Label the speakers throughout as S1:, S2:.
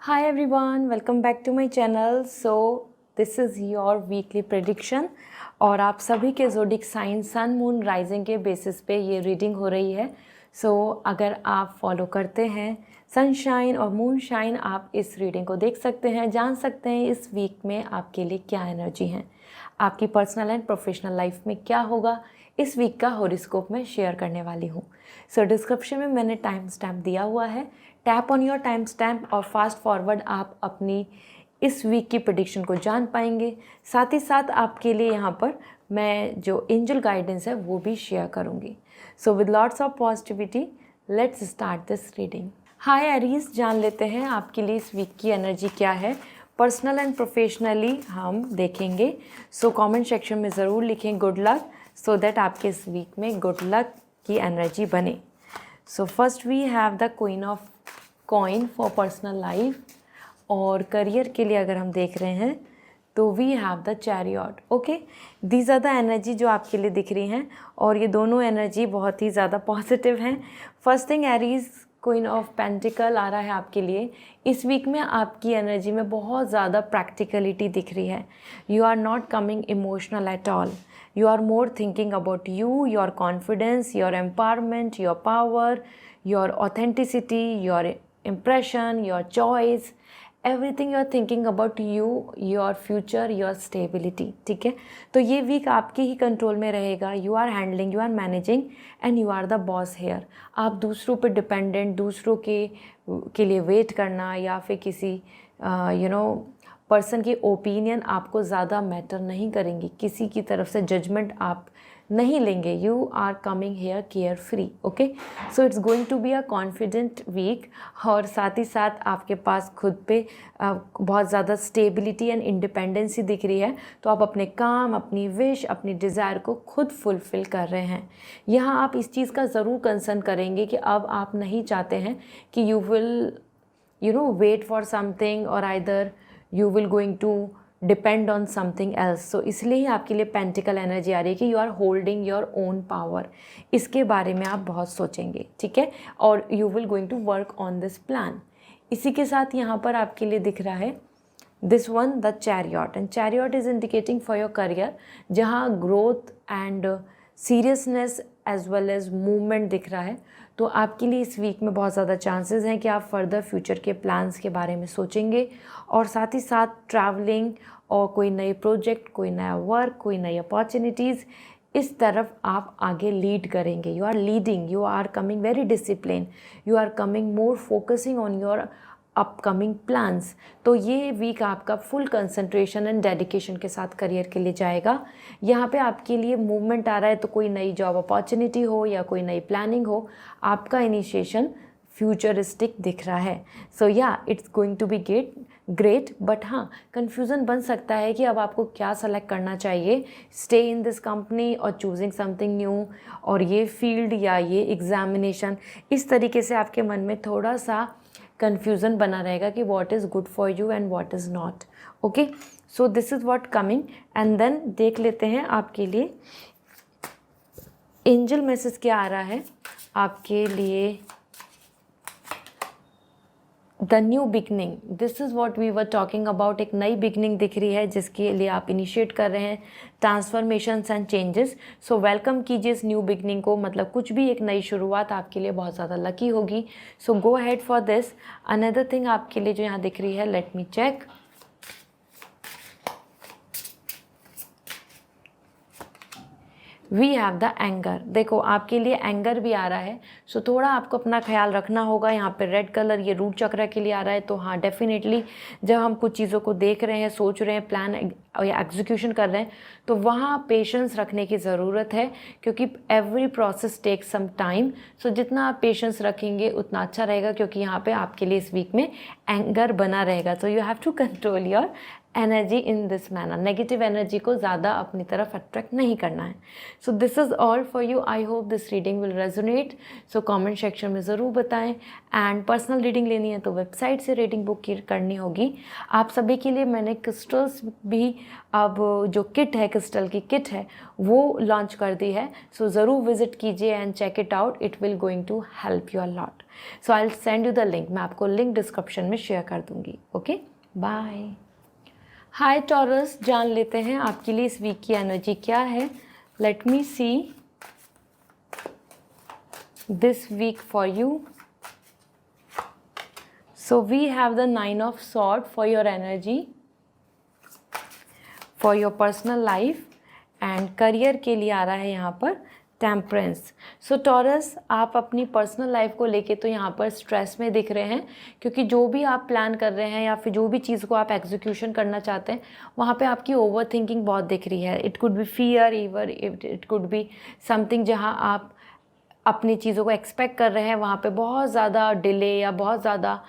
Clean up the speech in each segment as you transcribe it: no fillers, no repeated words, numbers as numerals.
S1: Hi everyone, welcome back to my channel. So this is your weekly prediction और आप सभी के zodiac sign sun moon rising के basis पे ये रीडिंग हो रही है. अगर आप फॉलो करते हैं सनशाइन और मून शाइन, आप इस रीडिंग को देख सकते हैं, जान सकते हैं इस वीक में आपके लिए क्या एनर्जी है, आपकी पर्सनल एंड प्रोफेशनल लाइफ में क्या होगा, इस वीक का हॉरोस्कोप में शेयर करने वाली हूँ. डिस्क्रिप्शन में मैंने टाइम स्टैम्प दिया हुआ है. Tap on your time stamp और फास्ट फॉरवर्ड आप अपनी इस वीक की प्रेडिक्शन को जान पाएंगे. साथ ही साथ आपके लिए यहाँ पर मैं जो एंजल गाइडेंस है वो भी शेयर करूँगी. With lots of positivity let's start this reading. Hi Aries, जान लेते हैं आपके लिए इस वीक की एनर्जी क्या है. पर्सनल एंड प्रोफेशनली हम देखेंगे. कमेंट सेक्शन में ज़रूर लिखें गुड लक, सो दैट आपके इस वीक में गुड लक की एनर्जी बने. First we have the queen of coin for personal life. और करियर के लिए अगर हम देख रहे हैं तो we have the chariot. Okay, these are the energy जो आपके लिए दिख रही हैं और ये दोनों एनर्जी बहुत ही ज़्यादा पॉजिटिव हैं. First thing, Aries queen of pentacle आ रहा है आपके लिए. इस वीक में आपकी एनर्जी में बहुत ज़्यादा प्रैक्टिकलिटी दिख रही है. You are not coming emotional at all. You are more thinking about you, your confidence, your empowerment, your power, your authenticity, your impression, your choice. Everything you are thinking about you, your future, your stability. ठीक है, तो ये week आपके ही control में रहेगा. You are handling, you are managing and you are the boss here. आप दूसरों पर डिपेंडेंट, दूसरों के लिए वेट करना या फिर किसी पर्सन की ओपिनियन आपको ज़्यादा मैटर नहीं करेंगी. किसी की तरफ से जजमेंट आप नहीं लेंगे. You are coming here carefree. Okay, it's going to be a confident week. और साथ ही साथ आपके पास खुद पे बहुत ज़्यादा स्टेबिलिटी एंड इंडिपेंडेंसी दिख रही है. तो आप अपने काम, अपनी विश, अपनी डिज़ायर को खुद फुलफ़िल कर रहे हैं. यहाँ आप इस चीज़ का ज़रूर कंसर्न करेंगे कि अब आप नहीं चाहते हैं कि you will wait for something और either you will going to depend on something else. इसलिए ही आपके लिए पेंटिकल एनर्जी आ रही है कि you are holding your own power. इसके बारे में आप बहुत सोचेंगे, ठीक है, और you will going to work on this plan. इसी के साथ यहाँ पर आपके लिए दिख रहा है this one, the chariot, and chariot is indicating for your career, जहाँ growth and seriousness as well as movement दिख रहा है. तो आपके लिए इस वीक में बहुत ज़्यादा चांसेस हैं कि आप फर्दर फ्यूचर के प्लान्स के बारे में सोचेंगे और साथ ही साथ ट्रैवलिंग और कोई नए प्रोजेक्ट, कोई नया वर्क, कोई नई अपॉर्चुनिटीज़, इस तरफ आप आगे लीड करेंगे. You are leading, you are coming very discipline, you are coming more focusing on your upcoming plans. तो ये वीक आपका फुल कंसंट्रेशन एंड डेडिकेशन के साथ करियर के लिए जाएगा. यहाँ पे आपके लिए मूवमेंट आ रहा है, तो कोई नई जॉब अपॉर्चुनिटी हो या कोई नई प्लानिंग हो, आपका इनिशिएशन फ्यूचरिस्टिक दिख रहा है. It's going to be great. But हाँ, कन्फ्यूज़न बन सकता है कि अब आपको क्या सेलेक्ट करना चाहिए, स्टे इन दिस कंपनी और चूजिंग समथिंग न्यू, और ये फील्ड या ये एग्जामिनेशन. इस तरीके से आपके मन में थोड़ा सा कन्फ्यूज़न बना रहेगा कि what is good for you and what is not. Okay, this is what coming. And then देख लेते हैं आपके लिए एंजल मैसेज क्या आ रहा है आपके लिए. The new beginning, this is what we were talking about. एक नई बिगनिंग दिख रही है जिसके लिए आप इनिशिएट कर रहे हैं ट्रांसफॉर्मेशंस एंड चेंजेस. वेलकम कीजिए इस न्यू बिगनिंग को. मतलब कुछ भी एक नई शुरुआत आपके लिए बहुत ज़्यादा लकी होगी. Go ahead for this. Another thing आपके लिए जो यहाँ दिख रही है, let me check. We have the anger. देखो आपके लिए एंगर भी आ रहा है. थोड़ा आपको अपना ख्याल रखना होगा. यहाँ पे रेड कलर ये रूट चक्र के लिए आ रहा है. तो हाँ, डेफिनेटली जब हम कुछ चीज़ों को देख रहे हैं, सोच रहे हैं, प्लान या एग्जीक्यूशन कर रहे हैं, तो वहाँ पेशेंस रखने की ज़रूरत है, क्योंकि every process take some time. जितना आप पेशेंस रखेंगे उतना अच्छा रहेगा, क्योंकि यहाँ पे आपके लिए इस वीक में एंगर बना रहेगा. You have to control your energy in this manner. Negative energy को ज़्यादा अपनी तरफ अट्रैक्ट नहीं करना है. This is all for you. I hope this reading will resonate. Comment section में ज़रूर बताएं. एंड पर्सनल रीडिंग लेनी है तो वेबसाइट से रीडिंग बुक करनी होगी. आप सभी के लिए मैंने क्रिस्टल्स भी, अब जो किट है, क्रिस्टल की किट है, वो लॉन्च कर दी है. ज़रूर विजिट कीजिए and check it out. It will going to help you a lot. So I will send you the link, मैं आपको लिंक डिस्क्रिप्शन में शेयर कर दूँगी। Okay, bye. हाय टॉरस, जान लेते हैं आपके लिए इस वीक की एनर्जी क्या है। Let me see this week for you. So we have the 9 of Swords for your energy, for your personal life, and career के लिए आ रहा है यहाँ पर टेम्परेंस। सो टॉरस, आप अपनी पर्सनल लाइफ को लेके तो यहाँ पर स्ट्रेस में दिख रहे हैं, क्योंकि जो भी आप प्लान कर रहे हैं या फिर जो भी चीज़ को आप एग्जीक्यूशन करना चाहते हैं वहाँ पे आपकी ओवर थिंकिंग बहुत दिख रही है। It could be fear, इवर it could be something जहाँ आप अपनी चीज़ों को एक्सपेक्ट कर रहे हैं, वहाँ पे बहुत ज़्यादा डिले या बहुत ज़्यादा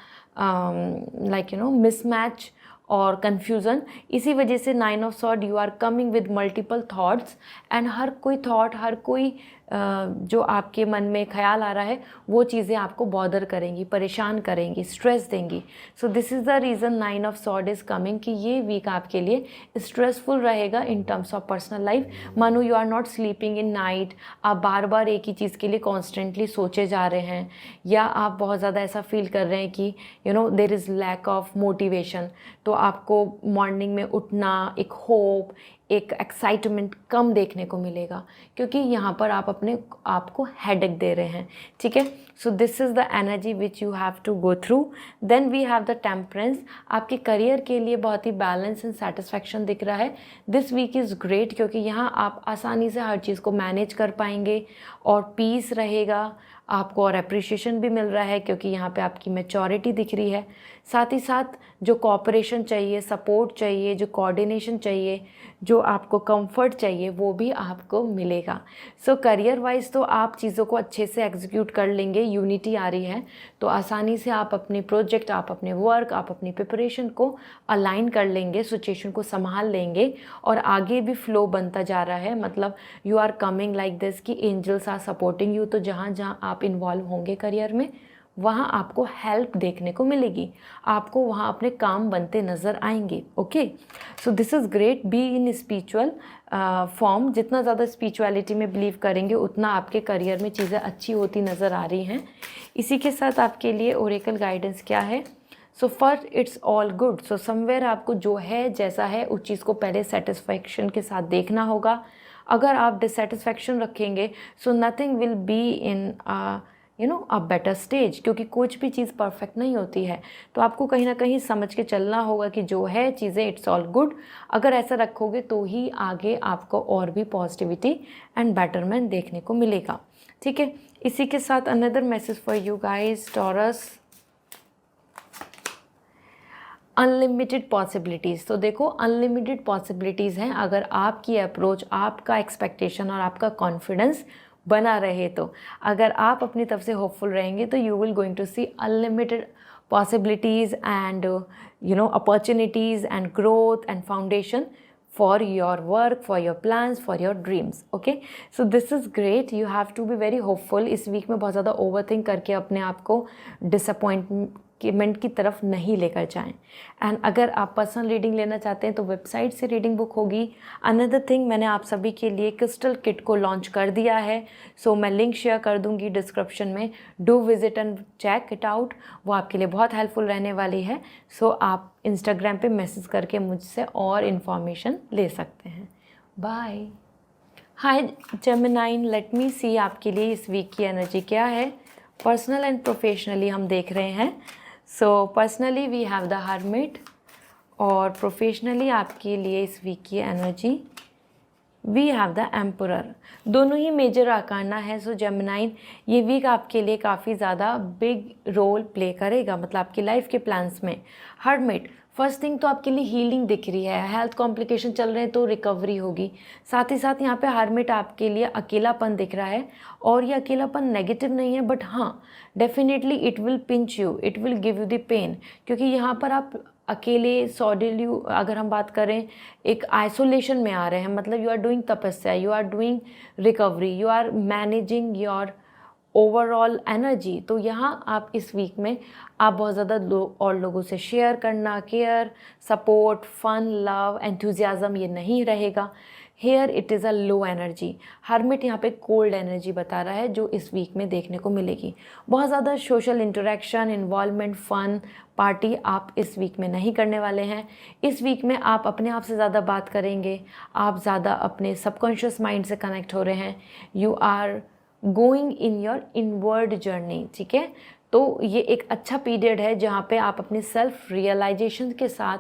S1: मिसमैच और कन्फ्यूज़न। इसी वजह से 9 of sword you are coming with multiple thoughts, and हर कोई थॉट, हर कोई जो आपके मन में ख्याल आ रहा है वो चीज़ें आपको बॉदर करेंगी, परेशान करेंगी, स्ट्रेस देंगी। So this is the reason 9 of sword is coming कि ये वीक आपके लिए स्ट्रेसफुल रहेगा in terms of personal life. मानो you are not sleeping in night, आप बार बार एक ही चीज़ के लिए कॉन्स्टेंटली सोचे जा रहे हैं, या आप बहुत ज़्यादा ऐसा फील कर रहे हैं कि there is lack of motivation. तो आपको मॉर्निंग में उठना, एक होप, एक एक्साइटमेंट कम देखने को मिलेगा, क्योंकि यहाँ पर आप अपने आप को हेडेक दे रहे हैं। ठीक है, so this is the energy which you have to go through. Then we have the temperance. आपके करियर के लिए बहुत ही बैलेंस एंड सेटिस्फैक्शन दिख रहा है। दिस वीक इज़ ग्रेट, क्योंकि यहाँ आप आसानी से हर चीज़ को मैनेज कर पाएंगे और पीस रहेगा आपको, और अप्रिशिएशन भी मिल रहा है क्योंकि यहाँ पे आपकी मैच्योरिटी दिख रही है। साथ ही साथ जो कोऑपरेशन चाहिए, सपोर्ट चाहिए, जो कोऑर्डिनेशन चाहिए, जो आपको कंफर्ट चाहिए, वो भी आपको मिलेगा। सो करियर वाइज तो आप चीज़ों को अच्छे से एग्जीक्यूट कर लेंगे, यूनिटी आ रही है तो आसानी से आप अपने प्रोजेक्ट, आप अपने वर्क, आप अपनी प्रिपरेशन को अलाइन कर लेंगे, सिचुएशन को संभाल लेंगे और आगे भी फ्लो बनता जा रहा है। मतलब you are coming like this कि एंजल्स आर सपोर्टिंग यू। तो जहाँ जहाँ आप इन्वॉल्व होंगे करियर में, वहाँ आपको हेल्प देखने को मिलेगी, आपको वहाँ अपने काम बनते नज़र आएंगे। Okay, so this is great. Be in spiritual form, जितना ज़्यादा स्पिरिचुअलिटी में बिलीव करेंगे उतना आपके करियर में चीज़ें अच्छी होती नज़र आ रही हैं। इसी के साथ आपके लिए ओरेकल गाइडेंस क्या है। So first, it's all good. So somewhere आपको जो है, जैसा है, उस चीज़ को पहले सेटिस्फैक्शन के साथ देखना होगा। अगर आप डिससेटिस्फैक्शन रखेंगे, so nothing will be in a better stage, क्योंकि कुछ भी चीज़ परफेक्ट नहीं होती है। तो आपको कहीं ना कहीं समझ के चलना होगा कि जो है चीज़ें, इट्स ऑल गुड। अगर ऐसा रखोगे तो ही आगे आपको और भी पॉजिटिविटी एंड बेटरमेंट देखने को मिलेगा। ठीक है, इसी के साथ another message for you guys taurus, unlimited possibilities. तो देखो, अनलिमिटेड पॉसिबिलिटीज़ हैं अगर आपकी अप्रोच, आपका एक्सपेक्टेशन और आपका कॉन्फिडेंस बना रहे। तो अगर आप अपनी तरफ से होपफुल रहेंगे तो you will going to see unlimited possibilities and opportunities and growth and foundation for your work, for your plans, for your dreams. Okay, so this is great. You have to be very hopeful. इस week में बहुत ज़्यादा overthink करके अपने आप को disappointment की तरफ नहीं लेकर जाएं। एंड अगर आप पर्सनल रीडिंग लेना चाहते हैं तो वेबसाइट से रीडिंग बुक होगी। अनदर थिंग, मैंने आप सभी के लिए क्रिस्टल किट को लॉन्च कर दिया है, सो मैं लिंक शेयर कर दूंगी डिस्क्रिप्शन में। Do visit and check it out, वो आपके लिए बहुत हेल्पफुल रहने वाली है। सो आप इंस्टाग्राम पे मैसेज करके मुझसे और इन्फॉर्मेशन ले सकते हैं। बाय। हाय जेमिनाइन, लेट मी सी आपके लिए इस वीक की एनर्जी क्या है। पर्सनल एंड प्रोफेशनली हम देख रहे हैं। So personally we have the hermit, और प्रोफेशनली आपके लिए इस वीक की energy we have the emperor. दोनों ही मेजर आर्काना है। सो जेमिनाइन, ये वीक आपके लिए काफ़ी ज़्यादा बिग रोल प्ले करेगा, मतलब आपकी लाइफ के प्लान्स में। हर्मिट, फर्स्ट थिंग तो आपके लिए हीलिंग दिख रही है। हेल्थ कॉम्प्लिकेशन चल रहे हैं तो रिकवरी होगी। साथ ही साथ यहाँ पे हर्मिट आपके लिए अकेलापन दिख रहा है, और ये अकेलापन नेगेटिव नहीं है, बट हाँ definitely it will pinch you, it will give you the pain, क्योंकि यहाँ पर आप अकेले सॉलिट्यूड, अगर हम बात करें, एक आइसोलेशन में आ रहे हैं। मतलब यू आर डूइंग तपस्या, you are doing recovery, you are managing your overall energy. तो यहाँ आप इस वीक में आप बहुत ज़्यादा और लोगों से शेयर करना, care, support, fun, love, enthusiasm ये नहीं रहेगा। Here it is a low energy. Hermit यहाँ पे कोल्ड एनर्जी बता रहा है जो इस वीक में देखने को मिलेगी। बहुत ज़्यादा social interaction, involvement, fun, party आप इस वीक में नहीं करने वाले हैं। इस वीक में आप अपने आप से ज़्यादा बात करेंगे, आप ज़्यादा अपने सबकॉन्शियस माइंड से कनेक्ट हो रहे हैं। You are going in your inward journey, ठीक है। तो ये एक अच्छा पीरियड है जहाँ पे आप अपनी सेल्फ रियलाइजेशन के साथ,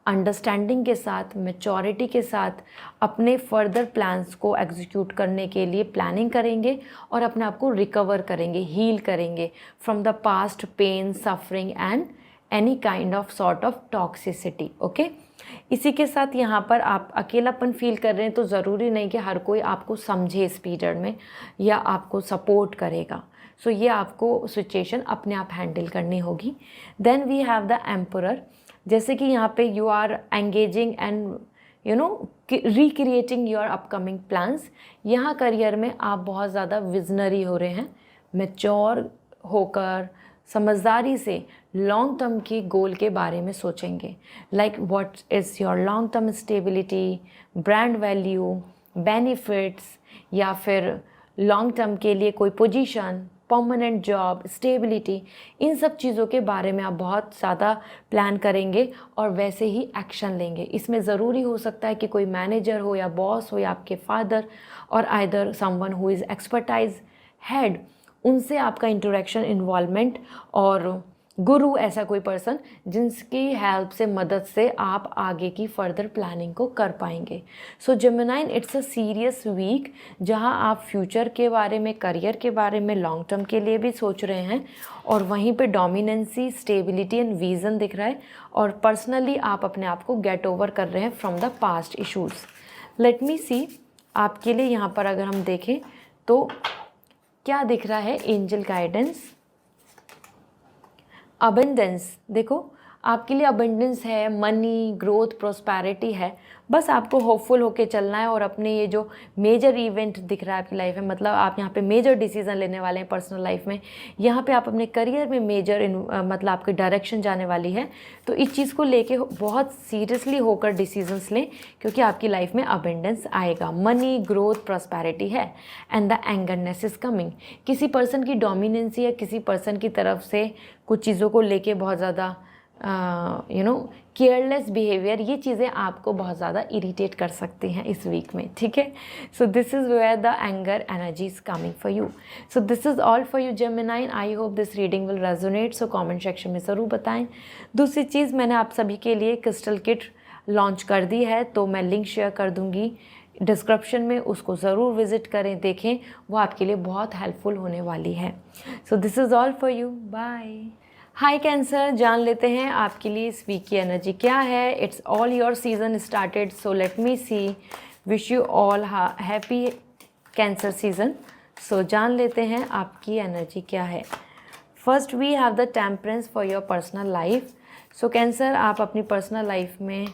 S1: अंडरस्टैंडिंग के साथ, मैच्योरिटी के साथ अपने फर्दर प्लान्स को एग्जीक्यूट करने के लिए प्लानिंग करेंगे और अपने आप को रिकवर करेंगे, हील करेंगे from the past pain, suffering and any kind of sort of toxicity. Okay, इसी के साथ यहाँ पर आप अकेलापन फील कर रहे हैं तो ज़रूरी नहीं कि हर कोई आपको समझे इस पीरियड में या आपको सपोर्ट करेगा। सो ये आपको सिचुएशन अपने आप हैंडल करनी होगी। Then we have the emperor, जैसे कि यहाँ पे you are engaging and recreating your upcoming plans. यहाँ करियर में आप बहुत ज़्यादा विजनरी हो रहे हैं, मैच्योर होकर समझदारी से लॉन्ग टर्म की गोल के बारे में सोचेंगे। Like what is your long term stability, brand value, benefits, या फिर लॉन्ग टर्म के लिए कोई पोजीशन, परमानेंट जॉब, स्टेबिलिटी, इन सब चीज़ों के बारे में आप बहुत ज़्यादा प्लान करेंगे और वैसे ही एक्शन लेंगे। इसमें ज़रूरी हो सकता है कि कोई मैनेजर हो या बॉस हो या आपके फादर और either someone who is expertise head, उनसे आपका इंटरेक्शन, इन्वॉल्वमेंट, और गुरु, ऐसा कोई पर्सन जिनकी हेल्प से, मदद से आप आगे की फर्दर प्लानिंग को कर पाएंगे। सो जेमिनाइन, इट्स अ सीरियस वीक जहां आप फ्यूचर के बारे में, करियर के बारे में, लॉन्ग टर्म के लिए भी सोच रहे हैं और वहीं पे डोमिनेंसी, स्टेबिलिटी एंड विज़न दिख रहा है और पर्सनली आप अपने आप को गेट ओवर कर रहे हैं from the past issues. Let me see आपके लिए यहाँ पर अगर हम देखें तो क्या दिख रहा है। एंजल गाइडेंस, अबंडेंस, देखो आपके लिए अबंडेंस है, मनी, ग्रोथ, प्रोस्पैरिटी है। बस आपको होपफुल होके चलना है और अपने ये जो मेजर इवेंट दिख रहा है आपकी लाइफ में, मतलब आप यहाँ पे मेजर डिसीजन लेने वाले हैं पर्सनल लाइफ में, यहाँ पे आप अपने करियर में मेजर मतलब आपकी डायरेक्शन जाने वाली है। तो इस चीज़ को लेके बहुत सीरियसली होकर डिसीजंस लें क्योंकि आपकी लाइफ में अबंडेंस आएगा। मनी, ग्रोथ, प्रॉस्पेरिटी है and the angerness is coming. किसी पर्सन की डोमिनेंसी या किसी पर्सन की तरफ से कुछ चीज़ों को लेके बहुत ज़्यादा केयरलेस बिहेवियर, ये चीज़ें आपको बहुत ज़्यादा इरिटेट कर सकती हैं इस वीक में, ठीक है। So this is where the anger energy is coming for you. So this is all for you Geminian. I hope this reading will resonate. So comment section में ज़रूर बताएं। दूसरी चीज़, मैंने आप सभी के लिए क्रिस्टल किट लॉन्च कर दी है, तो मैं लिंक शेयर कर दूँगी डिस्क्रिप्शन में, उसको ज़रूर विज़िट करें, देखें, वो आपके लिए बहुत हेल्पफुल होने वाली है। So this is all for you, bye. Hi Cancer, जान लेते हैं आपके लिए इस वीक की एनर्जी क्या है। It's all your season started, so let me see. Wish you all happy Cancer season. So जान लेते हैं आपकी एनर्जी क्या है। First we have the temperance for your personal life. So Cancer, आप अपनी पर्सनल लाइफ में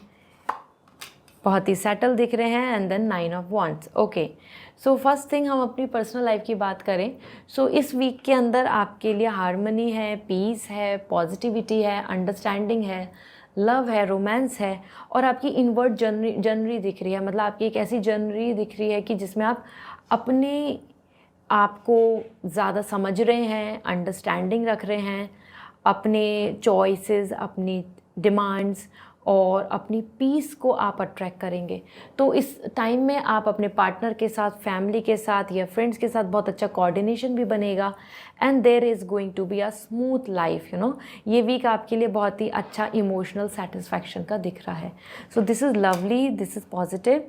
S1: बहुत ही सेटल दिख रहे हैं। And then 9 of wands. Okay, so first thing हम अपनी पर्सनल लाइफ की बात करें। सो इस वीक के अंदर आपके लिए हार्मनी है, पीस है, पॉजिटिविटी है, अंडरस्टैंडिंग है, लव है, रोमांस है और आपकी इनवर्ड जर्नी दिख रही है। मतलब आपकी एक ऐसी जर्नी दिख रही है कि जिसमें आप अपने आप को ज़्यादा समझ रहे हैं, अंडरस्टैंडिंग रख रहे हैं, अपने चॉइसेस, अपनी डिमांड्स और अपनी पीस को आप अट्रैक्ट करेंगे। तो इस टाइम में आप अपने पार्टनर के साथ, फैमिली के साथ या फ्रेंड्स के साथ बहुत अच्छा कोऑर्डिनेशन भी बनेगा and there is going to be a smooth life. ये वीक आपके लिए बहुत ही अच्छा इमोशनल सेटिस्फैक्शन का दिख रहा है। So this is lovely, this is positive.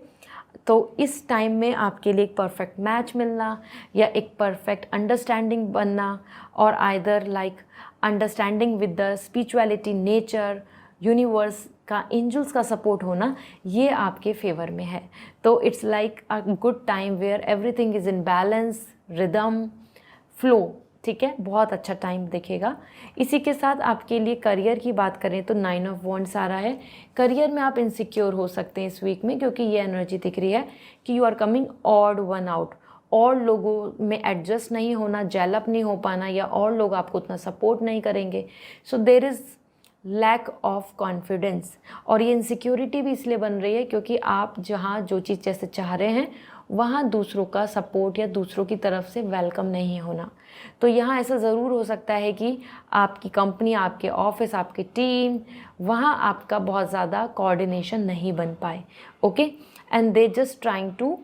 S1: तो इस टाइम में आपके लिए एक परफेक्ट मैच मिलना या एक परफेक्ट अंडरस्टैंडिंग बनना और either like understanding with the spirituality, nature, universe का, एंजल्स का सपोर्ट होना, ये आपके फेवर में है। तो it's like a good time where everything is in balance, rhythm, flow, ठीक है। बहुत अच्छा टाइम दिखेगा। इसी के साथ आपके लिए करियर की बात करें तो 9 ऑफ वॉन्ड्स आ रहा है। करियर में आप इनसिक्योर हो सकते हैं इस वीक में क्योंकि ये एनर्जी दिख रही है कि you are coming odd one out. और लोगों में एडजस्ट नहीं होना, जेलअप नहीं हो पाना या और लोग आपको उतना सपोर्ट नहीं करेंगे। So there is lack of confidence. और ये इनसिक्योरिटी भी इसलिए बन रही है क्योंकि आप जहाँ जो चीज़ जैसे चाह रहे हैं वहाँ दूसरों का सपोर्ट या दूसरों की तरफ से वेलकम नहीं होना। तो यहाँ ऐसा ज़रूर हो सकता है कि आपकी कंपनी, आपके ऑफिस, आपकी टीम, वहाँ आपका बहुत ज़्यादा कोऑर्डिनेशन नहीं बन पाए। Okay, and they just trying to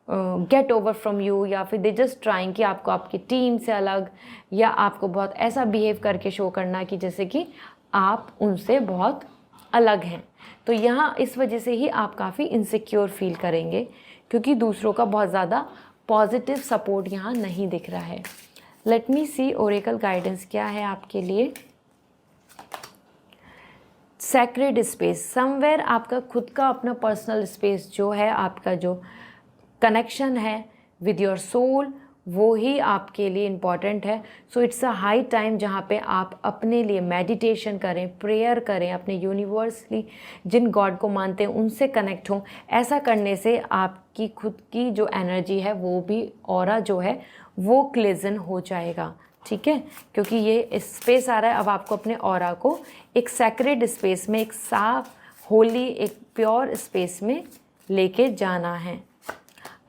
S1: get over from you, या फिर दे जस्ट ट्राइंग कि आपको आपकी टीम से अलग, या आपको बहुत ऐसा बिहेव करके शो करना कि जैसे कि आप उनसे बहुत अलग हैं। तो यहाँ इस वजह से ही आप काफ़ी इनसिक्योर फील करेंगे क्योंकि दूसरों का बहुत ज़्यादा पॉजिटिव सपोर्ट यहाँ नहीं दिख रहा है। लेट मी सी ओरेकल गाइडेंस क्या है आपके लिए। सैक्रेड स्पेस, समवेयर आपका खुद का अपना पर्सनल स्पेस जो है, आपका जो कनेक्शन है विद योर सोल, वो ही आपके लिए इम्पॉर्टेंट है। सो इट्स अ हाई टाइम जहाँ पे आप अपने लिए मेडिटेशन करें, प्रेयर करें, अपने यूनिवर्सली जिन गॉड को मानते हैं उनसे कनेक्ट हों। ऐसा करने से आपकी खुद की जो एनर्जी है वो भी, ऑरा जो है वो क्लेजन हो जाएगा। ठीक है, क्योंकि ये स्पेस आ रहा है, अब आपको अपने ऑरा को एक सैक्रेड स्पेस में, एक साफ, होली, एक प्योर स्पेस में लेके जाना है।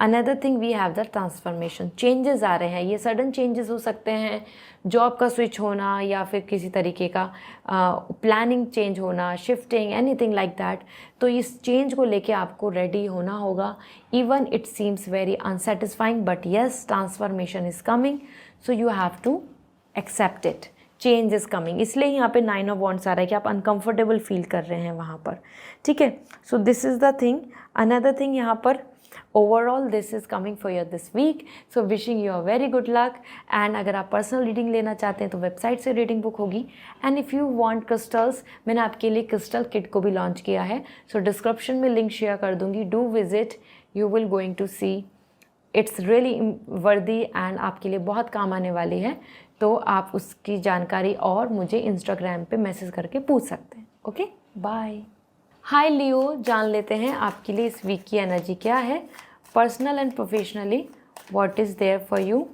S1: Another thing we have the transformation, changes आ रहे हैं। ये सडन चेंजेस हो सकते हैं, जॉब का स्विच होना या फिर किसी तरीके का प्लानिंग चेंज होना, शिफ्टिंग, एनीथिंग लाइक दैट। तो इस चेंज को लेके आपको रेडी होना होगा। Even it seems very unsatisfying but yes, transformation is coming, so you have to accept it. Change is coming, इसलिए यहाँ पे 9 ऑफ वॉन्ड्स आ रहा है कि आप अनकंफर्टेबल फील कर रहे हैं वहाँ पर। ठीक है, so this is the thing. Another thing यहाँ पर, overall this is coming for you this week, so wishing you a very good luck। and अगर आप पर्सनल रीडिंग लेना चाहते हैं तो वेबसाइट से रीडिंग बुक होगी। And if you want crystals, मैंने आपके लिए क्रिस्टल किट को भी लॉन्च किया है, सो डिस्क्रिप्शन में लिंक शेयर कर दूंगी, do visit, you will going to see, it's really worthy and आपके लिए बहुत काम आने वाली है। तो आप उसकी जानकारी और मुझे इंस्टाग्राम पे मैसेज करके पूछ सकते हैं। Okay, bye. हाय लियो, जान लेते हैं आपके लिए इस वीक की एनर्जी क्या है। Personal and professionally what is there for you.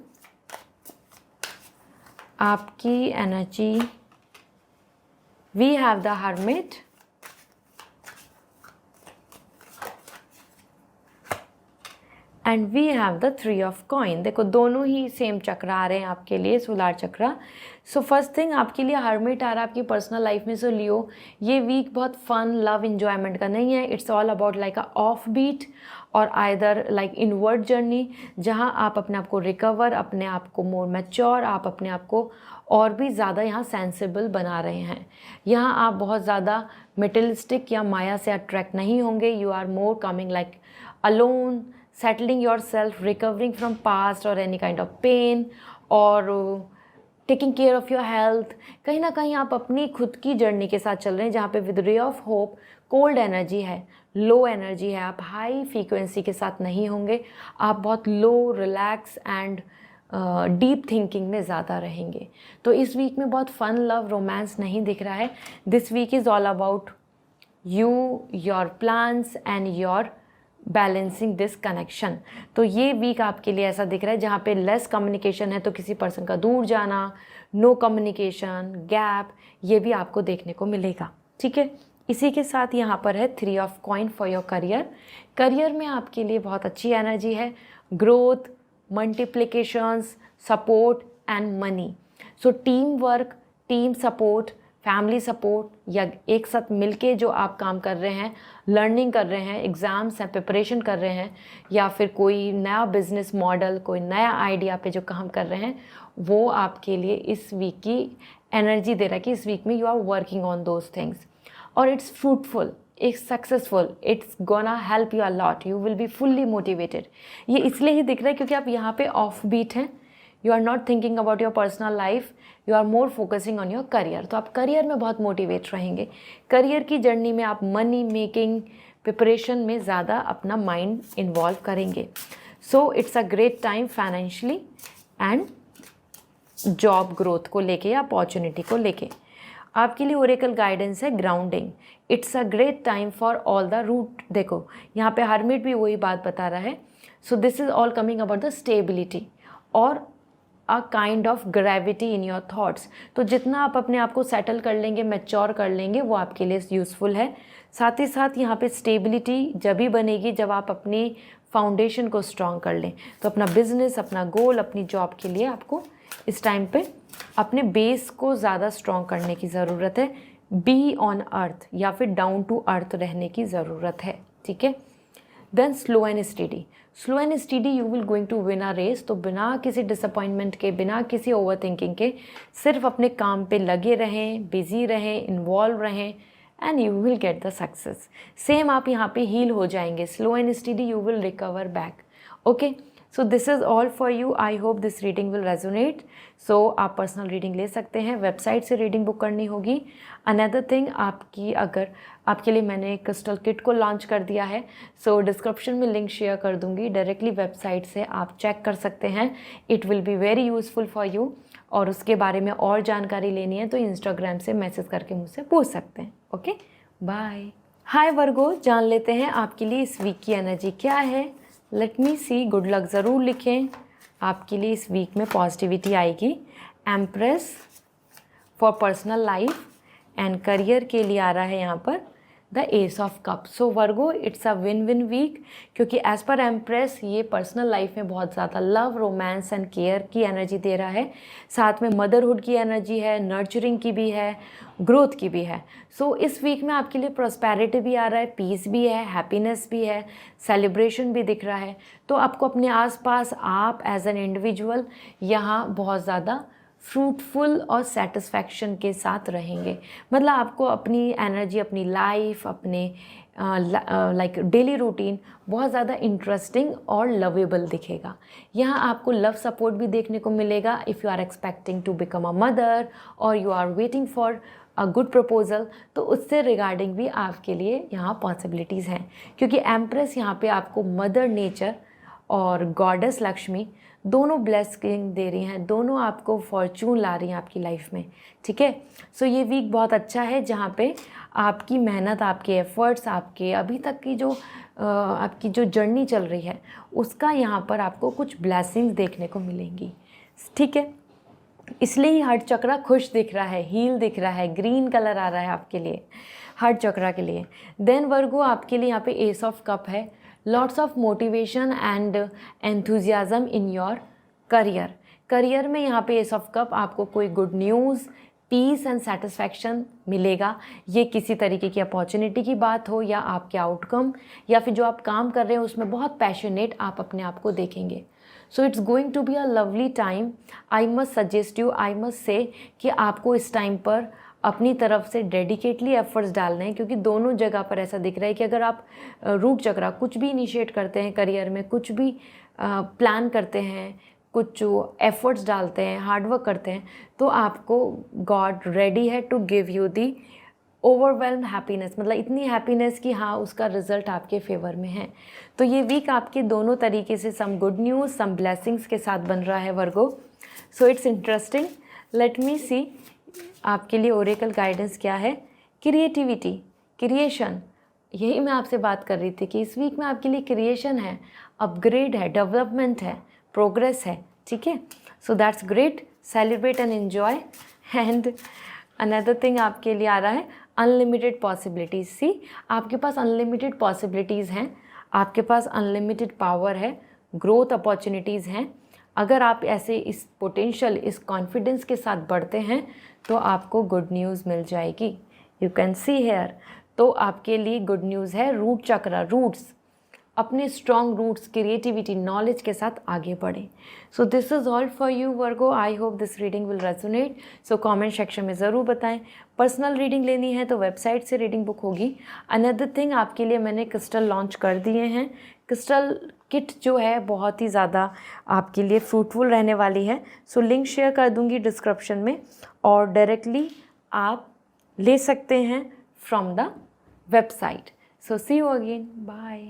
S1: आपकी energy, we have the hermit, and we have the 3 of coin. देखो दोनों ही सेम चक्र आ रहे हैं आपके लिए, सोलार चक्र। सो फर्स्ट थिंग आपके लिए हर्मिट आ रहा है आपकी पर्सनल लाइफ में। सो लियो, ये वीक बहुत फन, लव, इंजॉयमेंट का नहीं है। It's all about like a off beat और आइदर लाइक इनवर्ड जर्नी, जहाँ आप अपने आप को रिकवर, अपने आप को मोर मैच्योर, आप अपने आप को और भी ज़्यादा यहाँ सेंसिबल बना रहे हैं। यहाँ आप बहुत ज़्यादा मेटेरियलिस्टिक या माया से अट्रैक्ट नहीं होंगे। You are more coming like alone, settling yourself, recovering from past or any kind of pain, और taking care of your health. कहीं ना कहीं आप अपनी खुद की जर्नी के साथ चल रहे हैं जहाँ पे with ray of hope, cold energy है, लो एनर्जी है, आप हाई फ्रीक्वेंसी के साथ नहीं होंगे, आप बहुत लो, रिलैक्स एंड डीप थिंकिंग में ज़्यादा रहेंगे। तो इस वीक में बहुत फन, लव, रोमांस नहीं दिख रहा है। This week is all about you, your plans and your balancing this connection. तो ये वीक आपके लिए ऐसा दिख रहा है जहाँ पे लेस कम्युनिकेशन है, तो किसी पर्सन का दूर जाना, नो कम्युनिकेशन, गैप, ये भी आपको देखने को मिलेगा। ठीक है, इसी के साथ यहाँ पर है 3 of coin for your career. Career में आपके लिए बहुत अच्छी एनर्जी है, growth, multiplications, support and money. So team work, team support, family support, या एक साथ मिलके जो आप काम कर रहे हैं, लर्निंग कर रहे हैं, एग्ज़ाम्स हैं, प्रिपरेशन कर रहे हैं, या फिर कोई नया बिजनेस मॉडल, कोई नया आइडिया पे जो काम कर रहे हैं, वो आपके लिए इस वीक की एनर्जी दे रहा है कि इस वीक में you are working on those things और it's fruitful, it's successful, it's gonna help you a lot, you will be fully motivated. ये इसलिए ही दिख रहा है क्योंकि आप यहाँ पे ऑफ बीट हैं, you are not thinking about your personal life, you are more focusing on your career. तो आप करियर में बहुत मोटिवेट रहेंगे। करियर की जर्नी में आप मनी मेकिंग, प्रिपरेशन में ज़्यादा अपना माइंड इन्वॉल्व करेंगे। So it's a great time financially and job growth को लेके या अपॉर्चुनिटी को लेके। आपके लिए ओरेकल गाइडेंस है grounding. It's a great time for all the root. देखो यहाँ पे हर्मिट भी वही बात बता रहा है। So this is all coming about the stability और a kind of gravity in your thoughts. तो जितना आप अपने आप को सेटल कर लेंगे, मैच्योर कर लेंगे, वो आपके लिए यूज़फुल है। साथ ही साथ यहाँ पे स्टेबिलिटी जब भी बनेगी जब आप अपनी फाउंडेशन को स्ट्रॉन्ग कर लें। तो अपना बिजनेस, अपना गोल, अपनी जॉब के लिए आपको इस टाइम पे अपने बेस को ज़्यादा स्ट्रॉन्ग करने की ज़रूरत है। बी ऑन अर्थ या फिर डाउन टू अर्थ रहने की ज़रूरत है, ठीक है। Then slow and steady. Slow and study you will going to win a race. तो बिना किसी डिसअपॉइंटमेंट के, बिना किसी ओवर थिंकिंग के सिर्फ अपने काम पे लगे रहें, बिजी रहें, इन्वॉल्व रहें and you will get the success. Same आप यहाँ पे हील हो जाएंगे। Slow and study you will recover back. Okay, so this is all for you. I hope this reading will resonate. So आप personal reading ले सकते हैं, website से रीडिंग बुक करनी होगी। अनदर थिंग, आपकी अगर आपके लिए मैंने क्रिस्टल किट को लॉन्च कर दिया है, सो डिस्क्रिप्शन में लिंक शेयर कर दूंगी, डायरेक्टली वेबसाइट से आप चेक कर सकते हैं। It will be very useful for you. और उसके बारे में और जानकारी लेनी है तो इंस्टाग्राम से मैसेज करके मुझसे पूछ सकते हैं। Okay, bye. हाय वर्गो, जान लेते हैं आपके लिए इस वीक की एनर्जी क्या है। Let me see, good luck ज़रूर लिखें। आपके लिए इस वीक में पॉजिटिविटी आएगी। Empress for personal life and career के लिए आ रहा है यहाँ पर the ace of cup. So Virgo, it's a win win week, क्योंकि एज पर एम्प्रेस ये पर्सनल लाइफ में बहुत ज़्यादा लव, रोमांस एंड केयर की एनर्जी दे रहा है। साथ में मदरहुड की एनर्जी है, नर्चरिंग की भी है, ग्रोथ की भी है। सो इस वीक में आपके लिए प्रॉस्पेरिटी भी आ रहा है, पीस भी है, हैप्पीनेस भी है, सेलिब्रेशन भी दिख रहा है। तो आपको अपने आसपास आप एज एन इंडिविजुअल यहाँ बहुत ज़्यादा फ्रूटफुल और सेटिस्फैक्शन के साथ रहेंगे। मतलब आपको अपनी एनर्जी, अपनी लाइफ, अपने लाइक डेली रूटीन बहुत ज़्यादा इंटरेस्टिंग और लवेबल दिखेगा। यहाँ आपको लव सपोर्ट भी देखने को मिलेगा। If you are expecting to become a mother और you are waiting for a good proposal, तो उससे रिगार्डिंग भी आपके लिए यहाँ पॉसिबिलिटीज़ हैं, क्योंकि एम्प्रेस यहाँ पे आपको मदर नेचर और गॉडेस लक्ष्मी दोनों ब्लेसिंग दे रही हैं, दोनों आपको फॉर्चून ला रही हैं आपकी लाइफ में, ठीक है। सो ये वीक बहुत अच्छा है जहाँ पे आपकी मेहनत, आपके एफर्ट्स, आपके अभी तक की जो आपकी जो जर्नी चल रही है उसका यहाँ पर आपको कुछ ब्लेसिंग्स देखने को मिलेंगी, ठीक है। इसलिए ही हार्ट चक्रा खुश दिख रहा है, हील दिख रहा है, ग्रीन कलर आ रहा है आपके लिए हार्ट चक्रा के लिए। देन वर्गो, आपके लिए यहाँ पे एस ऑफ कप है। Lots of motivation and enthusiasm in your career. Career में यहाँ पे एस ऑफ कप आपको कोई good news, peace and satisfaction मिलेगा। ये किसी तरीके की अपॉर्चुनिटी की बात हो या आपके आउटकम, या फिर जो आप काम कर रहे हैं उसमें बहुत पैशनेट आप अपने आप को देखेंगे। So it's going to be a lovely time. I must suggest you, I must say कि आपको इस टाइम पर अपनी तरफ से डेडिकेटली एफर्ट्स डालने हैं, क्योंकि दोनों जगह पर ऐसा दिख रहा है कि अगर आप रूट चक्रा कुछ भी इनिशिएट करते हैं करियर में, कुछ भी प्लान करते हैं, कुछ एफर्ट्स डालते हैं, हार्डवर्क करते हैं, तो आपको गॉड रेडी है to give you the overwhelm happiness. मतलब इतनी हैप्पीनेस कि हाँ, उसका रिजल्ट आपके फेवर में है। तो ये वीक आपके दोनों तरीके से some good news, some blessings के साथ बन रहा है Virgo. So it's interesting. Let me see आपके लिए ओरेकल गाइडेंस क्या है। क्रिएटिविटी, क्रिएशन, यही मैं आपसे बात कर रही थी कि इस वीक में आपके लिए क्रिएशन है, अपग्रेड है, डेवलपमेंट है, प्रोग्रेस है, ठीक है। So that's great, celebrate and enjoy. And another thing आपके लिए आ रहा है अनलिमिटेड पॉसिबिलिटीज़। सी, आपके पास अनलिमिटेड पॉसिबिलिटीज़ हैं, आपके पास अनलिमिटेड पावर है, ग्रोथ अपॉर्चुनिटीज़ हैं। अगर आप ऐसे इस पोटेंशियल, इस कॉन्फिडेंस के साथ बढ़ते हैं तो आपको गुड न्यूज़ मिल जाएगी। यू कैन सी हेयर, तो आपके लिए गुड न्यूज़ है। रूट चक्रा, रूट्स, अपने स्ट्रॉन्ग रूट्स, क्रिएटिविटी, नॉलेज के साथ आगे बढ़ें। सो this is all for you Virgo. I hope this reading will resonate. So comment section में ज़रूर बताएं। पर्सनल रीडिंग लेनी है तो वेबसाइट से रीडिंग बुक होगी। अनदर थिंग, आपके लिए मैंने क्रिस्टल लॉन्च कर दिए हैं। क्रिस्टल किट जो है बहुत ही ज़्यादा आपके लिए फ्रूटफुल रहने वाली है। सो लिंक शेयर कर दूंगी डिस्क्रिप्शन में, और डायरेक्टली आप ले सकते हैं from the website. So see you again, bye.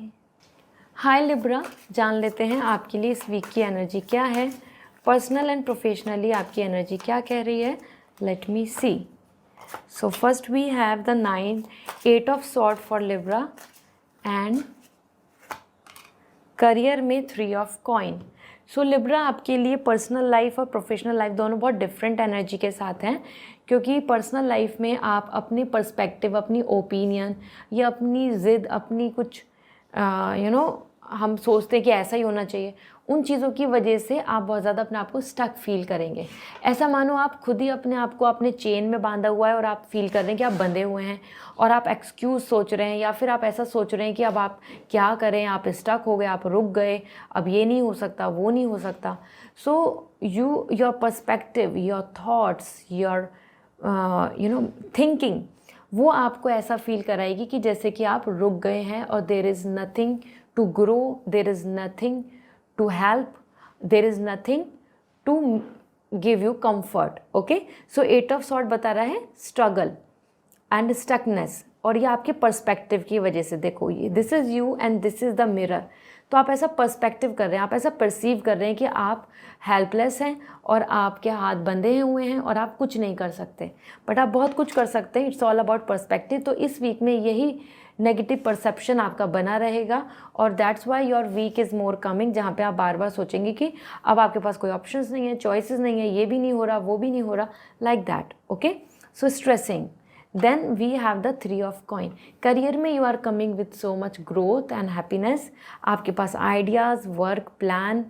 S1: Hi Libra, जान लेते हैं आपके लिए इस वीक की एनर्जी क्या है। पर्सनल एंड प्रोफेशनली आपकी एनर्जी क्या कह रही है, let me see. So first we have the 8 of sword for Libra, and career में 3 ऑफ कॉइन। सो लिब्रा आपके लिए पर्सनल लाइफ और प्रोफेशनल लाइफ दोनों बहुत डिफरेंट एनर्जी के साथ हैं, क्योंकि पर्सनल लाइफ में आप अपने पर्सपेक्टिव, अपनी ओपिनियन या अपनी ज़िद, अपनी कुछ हम सोचते हैं कि ऐसा ही होना चाहिए, उन चीज़ों की वजह से आप बहुत ज़्यादा अपने आप को स्टक फील करेंगे। ऐसा मानो आप खुद ही अपने आप को अपने चेन में बांधा हुआ है और आप फील कर रहे हैं कि आप बंधे हुए हैं और आप एक्सक्यूज़ सोच रहे हैं, या फिर आप ऐसा सोच रहे हैं कि अब आप क्या करें, आप स्टक हो गए, आप रुक गए, अब ये नहीं हो सकता, वो नहीं हो सकता। So your perspective, your thoughts, your thinking, वो आपको ऐसा फील कराएगी कि जैसे कि आप रुक गए हैं और there is nothing to grow, there is nothing to help, there is nothing to give you comfort. Okay, so 8 of sword बता रहा है स्ट्रगल एंड स्टकनेस, और ये आपके पर्सपेक्टिव की वजह से। देखो, ये this is you and this is the mirror. तो आप ऐसा पर्सपेक्टिव कर रहे हैं, आप ऐसा परसीव कर रहे हैं कि आप हेल्पलेस हैं और आपके हाथ बंधे हुए हैं और आप कुछ नहीं कर सकते, बट आप बहुत कुछ कर सकते हैं। It's all about perspective. तो इस वीक में यही नेगेटिव परसेप्शन आपका बना रहेगा, और that's why your week is more coming, जहाँ पे आप बार बार सोचेंगे कि अब आपके पास कोई ऑप्शंस नहीं है, चॉइसेस नहीं है, ये भी नहीं हो रहा, वो भी नहीं हो रहा, like that. Okay, so stressing. Then we have the 3 of coin. Career में you are coming with so much growth and happiness. आपके पास आइडियाज़, वर्क प्लान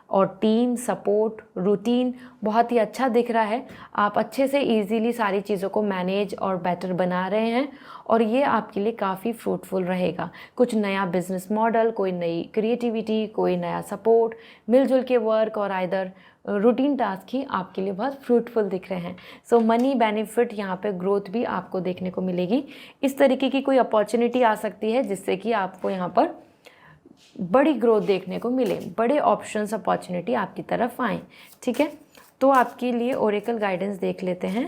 S1: और टीम सपोर्ट, रूटीन बहुत ही अच्छा दिख रहा है। आप अच्छे से इजीली सारी चीज़ों को मैनेज और बेटर बना रहे हैं, और ये आपके लिए काफ़ी फ्रूटफुल रहेगा। कुछ नया बिजनेस मॉडल, कोई नई क्रिएटिविटी, कोई नया सपोर्ट, मिलजुल के वर्क और आइदर रूटीन टास्क ही आपके लिए बहुत फ्रूटफुल दिख रहे हैं। सो मनी बेनिफिट, यहाँ पे ग्रोथ भी आपको देखने को मिलेगी। इस तरीके की कोई अपॉर्चुनिटी आ सकती है जिससे कि आपको यहाँ पर बड़ी ग्रोथ देखने को मिले, बड़े ऑप्शंस, अपॉर्चुनिटी आपकी तरफ आएँ। ठीक है, तो आपके लिए ओरेकल गाइडेंस देख लेते हैं।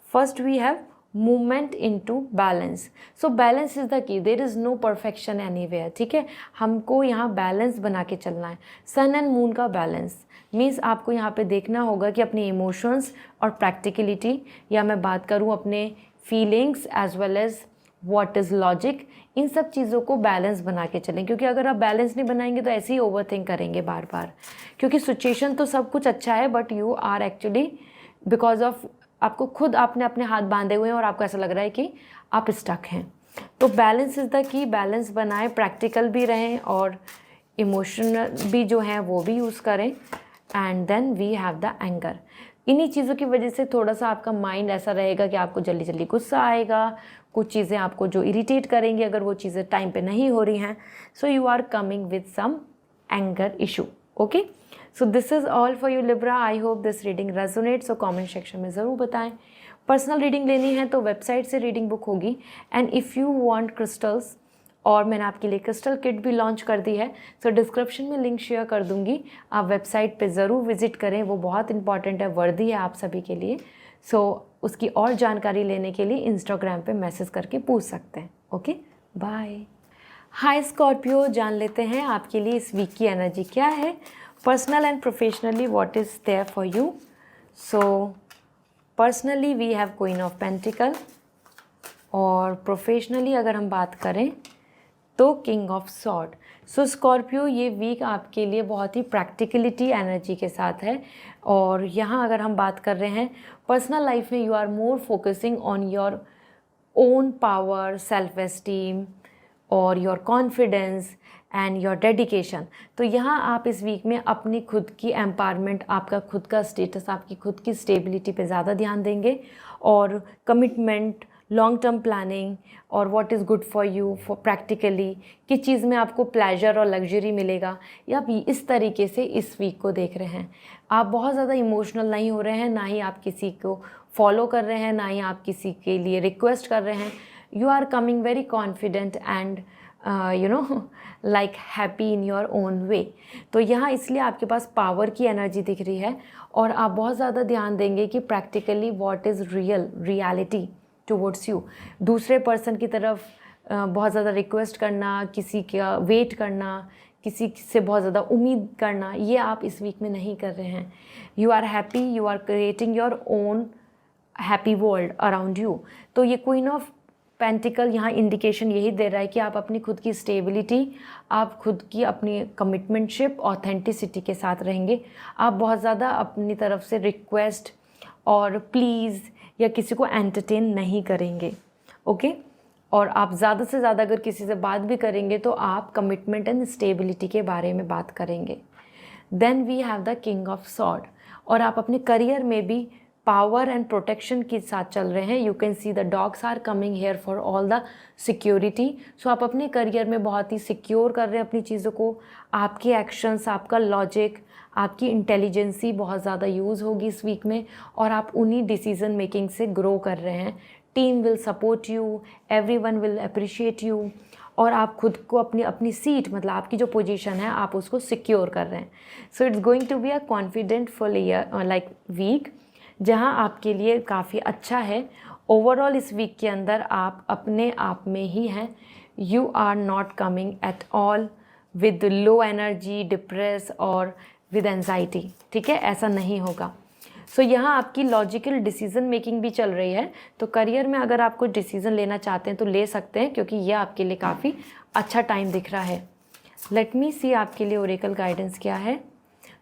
S1: First we have movement into balance. So balance is the key, there is no perfection anywhere. ठीक है, हमको यहाँ बैलेंस बना के चलना है। सन एंड मून का बैलेंस मीन्स आपको यहाँ पे देखना होगा कि अपने इमोशंस और प्रैक्टिकलिटी, या मैं बात करूँ अपने feelings as well as what is logic, इन सब चीज़ों को बैलेंस बना के चलें। क्योंकि अगर आप बैलेंस नहीं बनाएंगे तो ऐसे ही ओवर थिंक करेंगे बार बार, क्योंकि सिचुएशन तो सब कुछ अच्छा है, but you are actually because of आपको खुद आपने अपने हाथ बांधे हुए हैं और आपको ऐसा लग रहा है कि आप स्टक हैं। तो बैलेंस इज़ द की, बैलेंस बनाएं, प्रैक्टिकल भी रहें और इमोशनल भी जो हैं वो भी यूज़ करें। And then we have the anger. इन्हीं चीज़ों की वजह से थोड़ा सा आपका माइंड ऐसा रहेगा कि आपको जल्दी जल्दी गुस्सा आएगा, कुछ चीज़ें आपको जो इरिटेट करेंगी अगर वो चीज़ें टाइम पे नहीं हो रही हैं। So you are coming with some anger issue. Okay, so this is all for you Libra. I hope this reading resonate. So comment section में ज़रूर बताएं। पर्सनल रीडिंग लेनी है तो वेबसाइट से रीडिंग बुक होगी। And if you want crystals, और मैंने आपके लिए क्रिस्टल किट भी लॉन्च कर दी है, सो डिस्क्रिप्शन में लिंक शेयर कर दूंगी, आप वेबसाइट पे ज़रूर विज़िट करें, वो बहुत इंपॉर्टेंट है, वर्दी है आप सभी के लिए। सो उसकी और जानकारी लेने के लिए इंस्टाग्राम पे मैसेज करके पूछ सकते हैं। Okay, bye. हाय स्कॉर्पियो, जान लेते हैं आपके लिए इस वीक की एनर्जी क्या है। Personal and professionally what is there for you. So personally we have queen of pentacle, और प्रोफेशनली अगर हम बात करें तो king of sword. So Scorpio, ये वीक आपके लिए बहुत ही प्रैक्टिकलिटी एनर्जी के साथ है। और यहाँ अगर हम बात कर रहे हैं पर्सनल लाइफ में, you are more focusing on your own power, self esteem और your confidence and your dedication. तो यहाँ आप इस वीक में अपनी खुद की एम्पावरमेंट, आपका खुद का स्टेटस, आपकी खुद की स्टेबिलिटी पे ज़्यादा ध्यान देंगे, और कमिटमेंट, लॉन्ग टर्म प्लानिंग और what is good for you for practically, किस चीज़ में आपको प्लेजर और लग्जरी मिलेगा, या आप इस तरीके से इस वीक को देख रहे हैं। आप बहुत ज़्यादा इमोशनल नहीं हो रहे हैं, ना ही आप किसी को फॉलो कर रहे हैं, ना ही आप किसी के लिए रिक्वेस्ट कर रहे हैं। You are coming very confident and like happy in your own way. तो यहाँ इसलिए आपके पास पावर की एनर्जी दिख रही है, और आप बहुत ज़्यादा ध्यान देंगे कि practically what is reality towards you. दूसरे पर्सन की तरफ बहुत ज़्यादा रिक्वेस्ट करना, किसी का वेट करना, किसी से बहुत ज़्यादा उम्मीद करना, ये आप इस वीक में नहीं कर रहे हैं। You are happy, you are creating your own happy world around you. तो ये क्वीन ऑफ पेंटिकल यहाँ इंडिकेशन यही दे रहा है कि आप अपनी खुद की स्टेबिलिटी, आप खुद की अपनी कमिटमेंटशिप, ऑथेंटिसिटी के साथ रहेंगे। आप बहुत ज़्यादा अपनी तरफ से रिक्वेस्ट और प्लीज़ या किसी को एंटरटेन नहीं करेंगे, ओके। और आप ज़्यादा से ज़्यादा अगर किसी से बात भी करेंगे तो आप कमिटमेंट एंड स्टेबिलिटी के बारे में बात करेंगे। Then we have the king of sword, और आप अपने करियर में भी पावर एंड प्रोटेक्शन के साथ चल रहे हैं। You can see the dogs are coming here for all the security. So आप अपने करियर में बहुत ही सिक्योर कर रहे हैं अपनी चीज़ों को। आपके एक्शंस, आपका लॉजिक, आपकी इंटेलिजेंसी बहुत ज़्यादा यूज़ होगी इस वीक में, और आप उन्हीं डिसीजन मेकिंग से ग्रो कर रहे हैं। Team will support you, everyone will appreciate you, और आप खुद को अपनी सीट, मतलब आपकी जो पोजीशन है, आप उसको सिक्योर कर रहे हैं। So it's going to be a confident full year like week, जहां आपके लिए काफ़ी अच्छा है। ओवरऑल इस वीक के अंदर आप अपने आप में ही हैं। You are not coming at all with low energy, depress और विद एंजाइटी, ठीक है, ऐसा नहीं होगा। सो यहाँ आपकी लॉजिकल डिसीज़न मेकिंग भी चल रही है। तो करियर में अगर आप कोई डिसीज़न लेना चाहते हैं तो ले सकते हैं, क्योंकि यह आपके लिए काफ़ी अच्छा टाइम दिख रहा है। लेट मी सी आपके लिए ओरेकल गाइडेंस क्या है।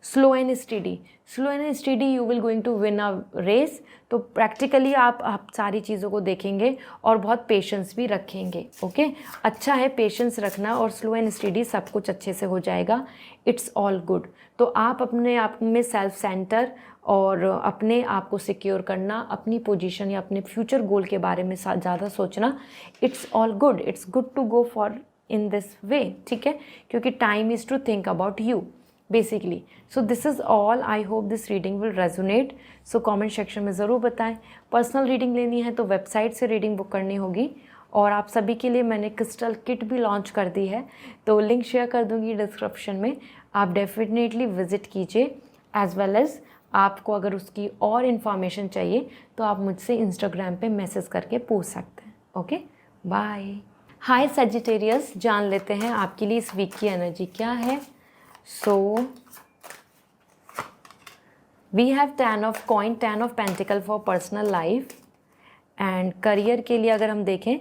S1: Slow and steady, slow and study you will going to win a race. तो प्रैक्टिकली आप सारी चीज़ों को देखेंगे और बहुत पेशेंस भी रखेंगे, ओके। अच्छा है पेशेंस रखना, और स्लो एंड स्टडी सब कुछ अच्छे से हो जाएगा। It's all good. तो आप अपने आप में सेल्फ सेंटर और अपने आप को सिक्योर करना, अपनी पोजीशन या अपने फ्यूचर गोल के बारे में ज़्यादा सोचना, it's all good. It's good to go for in this way, ठीक है, क्योंकि time is to think about you basically. So this is all. I hope this reading will resonate. So comment section में ज़रूर बताएं। Personal reading लेनी है तो website से रीडिंग बुक करनी होगी, और आप सभी के लिए मैंने क्रिस्टल किट भी लॉन्च कर दी है, तो लिंक शेयर कर दूंगी डिस्क्रिप्शन में। आप डेफिनेटली विज़िट कीजिए। एज़ वेल एज़ आपको अगर उसकी और इन्फॉर्मेशन चाहिए तो आप मुझसे इंस्टाग्राम पे मैसेज करके पूछ सकते हैं, ओके। बाय। हाय सजिटेरियस, जान लेते हैं आपके लिए इस वीक की एनर्जी क्या है। So we have 10 of coin, 10 of pentacle for personal life, and career के लिए अगर हम देखें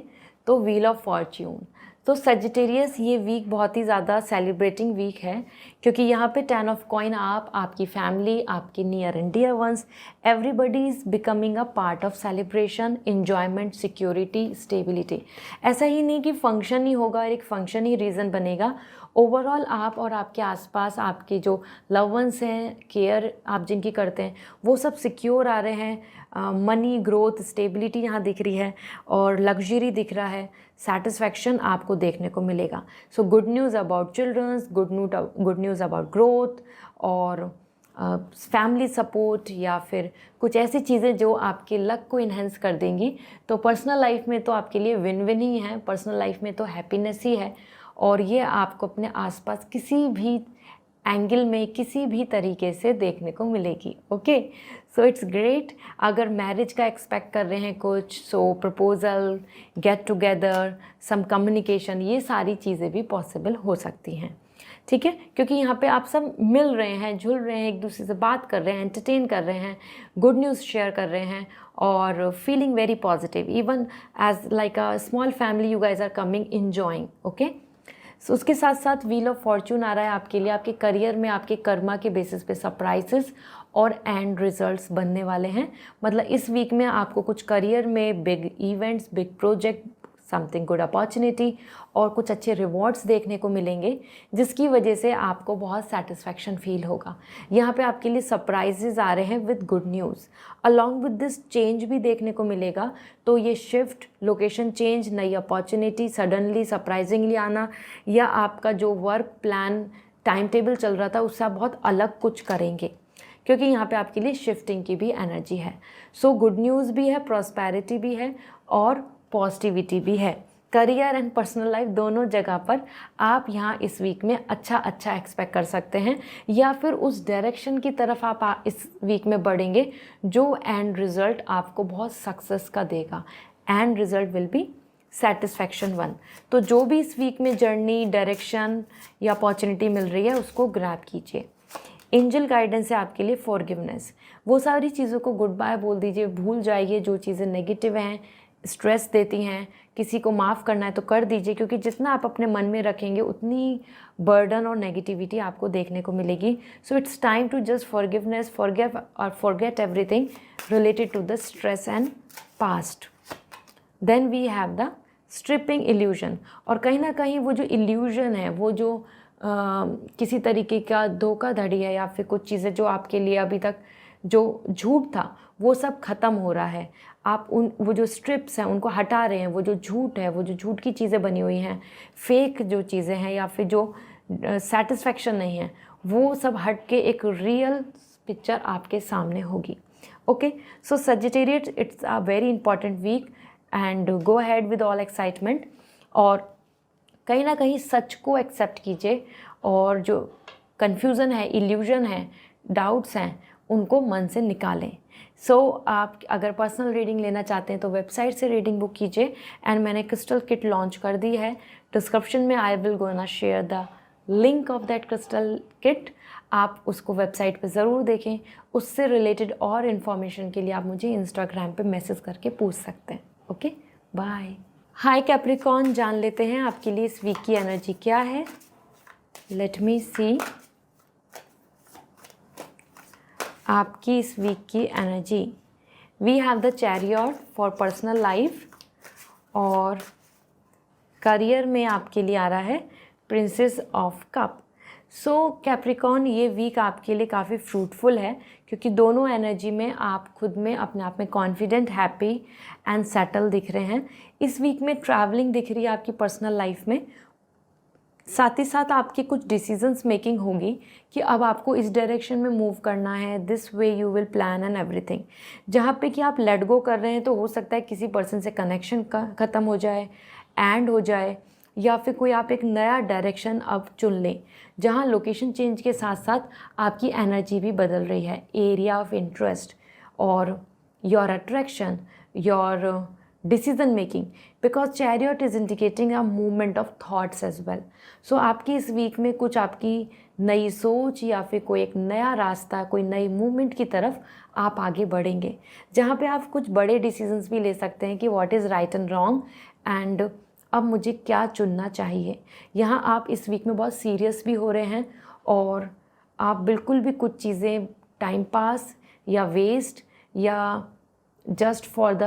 S1: तो व्हील ऑफ फॉर्च्यून। तो सजिटेरियस ये वीक बहुत ही ज़्यादा सेलिब्रेटिंग वीक है, क्योंकि यहाँ पे 10 ऑफ कॉइन, आप, आपकी फैमिली, आपके near and dear ones, everybody is becoming a part of celebration, enjoyment, security, stability. ऐसा ही नहीं कि फंक्शन ही होगा, एक फंक्शन ही रीज़न बनेगा। ओवरऑल आप और आपके आसपास आपके जो लव वंस हैं, केयर आप जिनकी करते हैं, वो सब सिक्योर आ रहे हैं। मनी, ग्रोथ, स्टेबिलिटी यहाँ दिख रही है, और लग्जरी दिख रहा है, सेटिस्फैक्शन आपको देखने को मिलेगा। So good news about childrens, good news about growth, और फैमिली सपोर्ट, या फिर कुछ ऐसी चीज़ें जो आपके लक को इन्हेंस कर देंगी। तो पर्सनल लाइफ में तो आपके लिए विन विन ही है, पर्सनल लाइफ में तो हैप्पीनेस ही है, और ये आपको अपने आसपास किसी भी एंगल में, किसी भी तरीके से देखने को मिलेगी, ओके। So it's great. अगर मैरिज का एक्सपेक्ट कर रहे हैं कुछ, सो प्रपोजल, गेट टुगेदर, सम कम्युनिकेशन, ये सारी चीज़ें भी पॉसिबल हो सकती हैं, ठीक है, क्योंकि यहाँ पे आप सब मिल रहे हैं, झुल रहे हैं, एक दूसरे से बात कर रहे हैं, एंटरटेन कर रहे हैं, गुड न्यूज़ शेयर कर रहे हैं, और feeling very positive, even as like a small family you guys are coming enjoying, okay. So उसके साथ साथ व्हील ऑफ फॉर्च्यून आ रहा है आपके लिए। आपके करियर में आपके कर्मा के बेसिस पे सरप्राइजेस और एंड रिजल्ट्स बनने वाले हैं। मतलब इस वीक में आपको कुछ करियर में big events, big project, something good opportunity और कुछ अच्छे रिवॉर्ड्स देखने को मिलेंगे, जिसकी वजह से आपको बहुत सेटिस्फैक्शन फील होगा। यहाँ पे आपके लिए सरप्राइजेज आ रहे हैं with good news. Along with this change भी देखने को मिलेगा। तो ये शिफ्ट, लोकेशन चेंज, नई अपॉर्चुनिटी सडनली सरप्राइजिंगली आना, या आपका जो वर्क प्लान, टाइम टेबल चल रहा था उससे आप बहुत अलग कुछ करेंगे, क्योंकि यहाँ पे आपके लिए शिफ्टिंग की भी एनर्जी है। सो गुड न्यूज़ भी है, प्रॉस्पेरिटी भी है और पॉजिटिविटी भी है। करियर एंड पर्सनल लाइफ दोनों जगह पर आप यहाँ इस वीक में अच्छा एक्सपेक्ट कर सकते हैं, या फिर उस डायरेक्शन की तरफ आप इस वीक में बढ़ेंगे जो एंड रिज़ल्ट आपको बहुत सक्सेस का देगा। End result will be satisfaction 1। तो जो भी इस वीक में जर्नी, डायरेक्शन या अपॉर्चुनिटी मिल रही है उसको ग्रैब कीजिए। एंजल गाइडेंस है आपके लिए फॉरगिवनेस। वो सारी चीज़ों को गुड बाय बोल दीजिए, भूल जाइए जो चीज़ें नेगेटिव हैं, स्ट्रेस देती हैं, किसी को माफ़ करना है तो कर दीजिए, क्योंकि जितना आप अपने मन में रखेंगे उतनी बर्डन और नेगेटिविटी आपको देखने को मिलेगी. So it's time to just forgiveness, forgive और forget everything related to the stress and past. Then we have the stripping illusion. और कहीं ना कहीं वो जो इल्यूजन है, वो जो किसी तरीके का धोखाधड़ी है या फिर कुछ चीज़ें जो आपके लिए अभी तक जो झूठ था वो सब ख़त्म हो रहा है. आप वो जो स्ट्रिप्स हैं उनको हटा रहे हैं. वो जो झूठ है, वो जो झूठ की चीज़ें बनी हुई हैं, फेक जो चीज़ें हैं या फिर जो सेटिस्फेक्शन नहीं है, वो सब हट के एक रियल पिक्चर आपके सामने होगी. Okay, so Sagittarius, it's a very important week and go ahead with all excitement. और कहीं ना कहीं सच को एक्सेप्ट कीजिए और जो कन्फ्यूज़न है, इल्यूजन है, डाउट्स हैं, उनको मन से निकालें. आप अगर पर्सनल रीडिंग लेना चाहते हैं तो वेबसाइट से रीडिंग बुक कीजिए. एंड मैंने क्रिस्टल किट लॉन्च कर दी है. डिस्क्रिप्शन में I will gonna share the link of that crystal kit. आप उसको वेबसाइट पे ज़रूर देखें. उससे रिलेटेड और इन्फॉर्मेशन के लिए आप मुझे इंस्टाग्राम पे मैसेज करके पूछ सकते हैं. Okay, bye. हाय कैप्रिकॉर्न, जान लेते हैं आपके लिए इस वीक की एनर्जी क्या है. लेट मी सी आपकी इस वीक की energy. We have the chariot for personal life और करियर में आपके लिए आ रहा है princess of cup. So Capricorn, ये वीक आपके लिए काफ़ी फ्रूटफुल है क्योंकि दोनों एनर्जी में आप खुद में अपने आप में कॉन्फिडेंट, हैप्पी एंड सेटल दिख रहे हैं. इस वीक में ट्रैवलिंग दिख रही है आपकी पर्सनल लाइफ में. साथ ही साथ आपकी कुछ डिसीजंस मेकिंग होगी कि अब आपको इस डायरेक्शन में मूव करना है. This way you will plan and everything. जहाँ पे कि आप लेट गो कर रहे हैं तो हो सकता है किसी पर्सन से कनेक्शन का ख़त्म हो जाए, एंड हो जाए, या फिर कोई आप एक नया डायरेक्शन अब चुन लें जहाँ लोकेशन चेंज के साथ साथ आपकी एनर्जी भी बदल रही है. एरिया ऑफ इंटरेस्ट और your attraction, your decision making, because chariot is indicating a movement of thoughts as well. So आपकी इस वीक में कुछ आपकी नई सोच या फिर कोई एक नया रास्ता, कोई नई मूवमेंट की तरफ आप आगे बढ़ेंगे जहाँ पे आप कुछ बड़े डिसीजंस भी ले सकते हैं कि what is right and wrong and अब मुझे क्या चुनना चाहिए. यहाँ आप इस वीक में बहुत सीरियस भी हो रहे हैं और आप बिल्कुल भी कुछ चीज़ें टाइम पास या वेस्ट या जस्ट फॉर द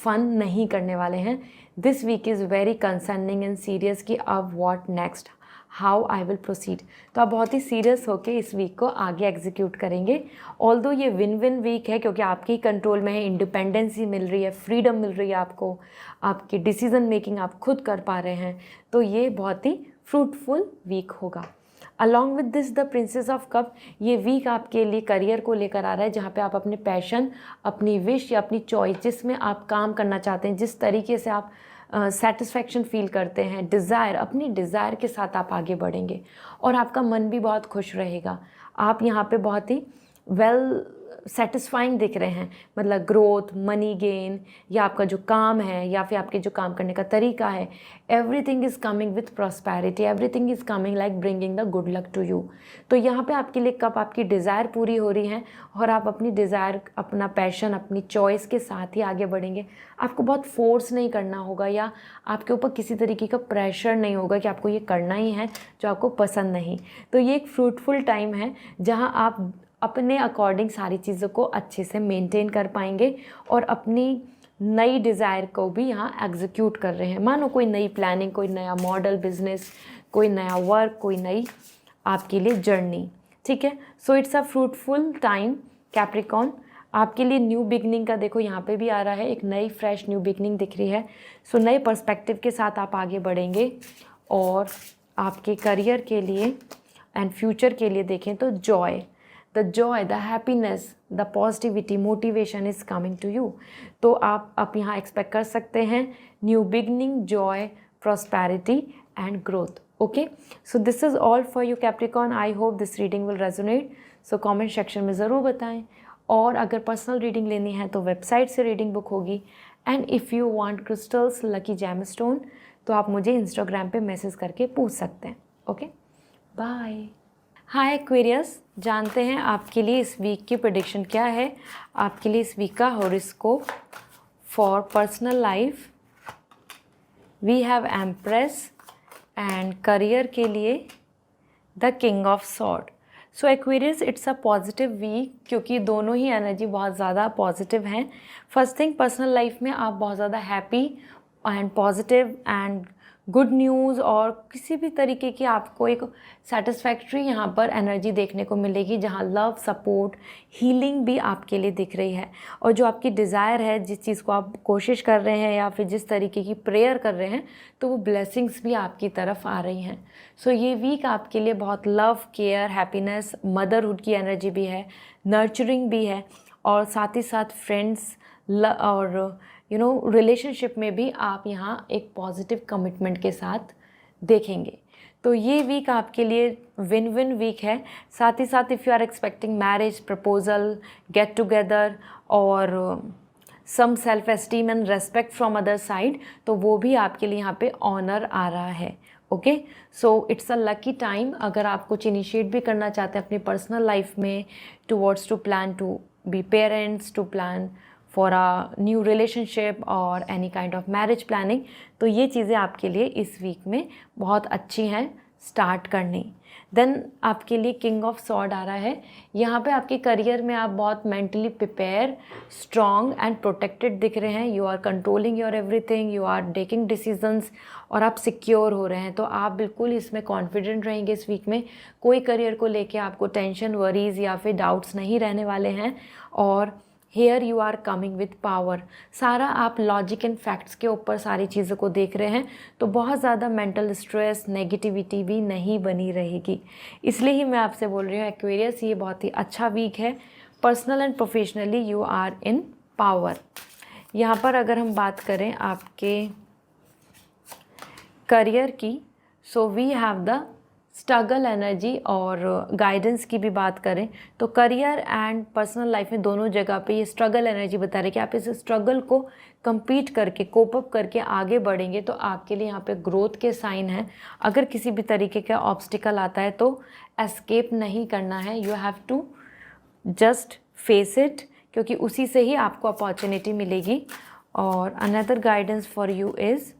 S1: फन नहीं करने वाले हैं. This week is very concerning and serious कि अब what next, how I will proceed. तो आप बहुत ही सीरियस होकर इस वीक को आगे एग्जीक्यूट करेंगे. ऑल्दो ये विन विन वीक है क्योंकि आपके कंट्रोल में है, इंडिपेंडेंसी मिल रही है, फ्रीडम मिल रही है आपको, आपकी डिसीजन मेकिंग आप खुद कर पा रहे हैं. तो ये बहुत ही फ्रूटफुल वीक होगा. Along with this the princess of cup, ये वीक आपके लिए करियर को लेकर आ रहा है जहाँ पे आप अपने पैशन, अपनी विश या अपनी चॉइस, जिसमें आप काम करना चाहते हैं, जिस तरीके से आप सेटिस्फैक्शन फील करते हैं, डिज़ायर, अपनी डिज़ायर के साथ आप आगे बढ़ेंगे और आपका मन भी बहुत खुश रहेगा. आप यहाँ पे बहुत ही वेल सेटिस्फाइंग दिख रहे हैं. मतलब ग्रोथ, मनी गेन, या आपका जो काम है या फिर आपके जो काम करने का तरीका है, everything is coming with prosperity, everything is coming like bringing the good luck to you. तो यहाँ पे आपके लिए कब आपकी डिज़ायर पूरी हो रही है और आप अपनी डिज़ायर, अपना पैशन, अपनी चॉइस के साथ ही आगे बढ़ेंगे. आपको बहुत फोर्स नहीं करना होगा या आपके ऊपर किसी तरीके का प्रेशर नहीं होगा कि आपको ये करना ही है जो आपको पसंद नहीं. तो ये एक फ्रूटफुल टाइम है जहाँ आप अपने अकॉर्डिंग सारी चीज़ों को अच्छे से मेंटेन कर पाएंगे और अपनी नई डिज़ायर को भी यहाँ एग्जीक्यूट कर रहे हैं. मानो कोई नई प्लानिंग, कोई नया मॉडल बिजनेस, कोई नया वर्क, कोई नई आपके लिए जर्नी. ठीक है, सो it's a fruitful time Capricorn. आपके लिए न्यू बिगनिंग का देखो यहाँ पे भी आ रहा है, एक नई फ्रेश न्यू बिगनिंग दिख रही है. सो नए पर्सपेक्टिव के साथ आप आगे बढ़ेंगे और आपके करियर के लिए एंड फ्यूचर के लिए देखें तो the joy, the happiness, the positivity, motivation is coming to you. तो आप यहाँ एक्सपेक्ट कर सकते हैं new beginning, Joy, prosperity and growth. Okay, so this is all for you Capricorn. I hope this reading will resonate. So comment section में ज़रूर बताएं. और अगर पर्सनल रीडिंग लेनी है तो वेबसाइट से रीडिंग बुक होगी. And if you want crystals, lucky gemstone, तो आप मुझे इंस्टाग्राम पे मैसेज करके पूछ सकते हैं. Okay, bye. हाय एक्वेरियस, जानते हैं आपके लिए इस वीक की प्रेडिक्शन क्या है. आपके लिए इस वीक का horoscope for personal life we have empress and career के लिए the king of sword. So Aquarius it's a positive week, क्योंकि दोनों ही एनर्जी बहुत ज़्यादा पॉजिटिव हैं। फर्स्ट थिंग, पर्सनल लाइफ में आप बहुत ज़्यादा happy and positive and good news और किसी भी तरीके की आपको एक सेटिस्फैक्ट्री यहाँ पर एनर्जी देखने को मिलेगी, जहाँ लव, सपोर्ट, हीलिंग भी आपके लिए दिख रही है। और जो आपकी डिज़ायर है, जिस चीज़ को आप कोशिश कर रहे हैं या फिर जिस तरीके की प्रेयर कर रहे हैं, तो वो ब्लेसिंग्स भी आपकी तरफ आ रही हैं। सो ये वीक आपके लिए बहुत लव, केयर, हैप्पीनेस, मदरहुड की एनर्जी भी है, नर्चरिंग भी है, और साथ ही साथ फ्रेंड्स और रिलेशनशिप में भी आप यहाँ एक पॉजिटिव कमिटमेंट के साथ देखेंगे। तो ये वीक आपके लिए विन विन वीक है। साथ ही साथ if you are expecting marriage proposal, get together और some self esteem and respect from other side, तो वो भी आपके लिए यहाँ पे ऑनर आ रहा है। Okay, so it's a lucky time अगर आप कुछ इनिशिएट भी करना चाहते हैं अपनी पर्सनल लाइफ में, towards to plan to be parents, to plan for a new relationship और any kind of marriage planning, तो ये चीज़ें आपके लिए इस वीक में बहुत अच्छी हैं स्टार्ट करनी। देन आपके लिए किंग ऑफ सॉर्ड आ रहा है। यहाँ पे आपके करियर में आप बहुत mentally prepare, strong and protected दिख रहे हैं। You are controlling your everything, you are taking decisions और आप सिक्योर हो रहे हैं। तो आप बिल्कुल इसमें कॉन्फिडेंट रहेंगे इस वीक में। कोई करियर को लेके आपको टेंशन, वरीज या फिर डाउट्स नहीं रहने वाले हैं। और here you are coming with power, सारा आप लॉजिक एंड फैक्ट्स के ऊपर सारी चीज़ों को देख रहे हैं, तो बहुत ज़्यादा मेंटल स्ट्रेस, नेगेटिविटी भी नहीं बनी रहेगी। इसलिए ही मैं आपसे बोल रही हूँ एक्वेरियस, ये बहुत ही अच्छा वीक है। Personal and professionally you are in power. यहाँ पर अगर हम बात करें आपके करियर की, so we have the struggle energy, और गाइडेंस की भी बात करें तो करियर एंड पर्सनल लाइफ में दोनों जगह पे ये स्ट्रगल एनर्जी बता रही है कि आप इस स्ट्रगल को compete करके, कोप अप करके आगे बढ़ेंगे तो आपके लिए यहाँ पे ग्रोथ के साइन हैं। अगर किसी भी तरीके का ऑब्स्टिकल आता है तो एस्केप नहीं करना है, you have to just face it, क्योंकि उसी से ही आपको अपॉर्चुनिटी मिलेगी। और another guidance for you is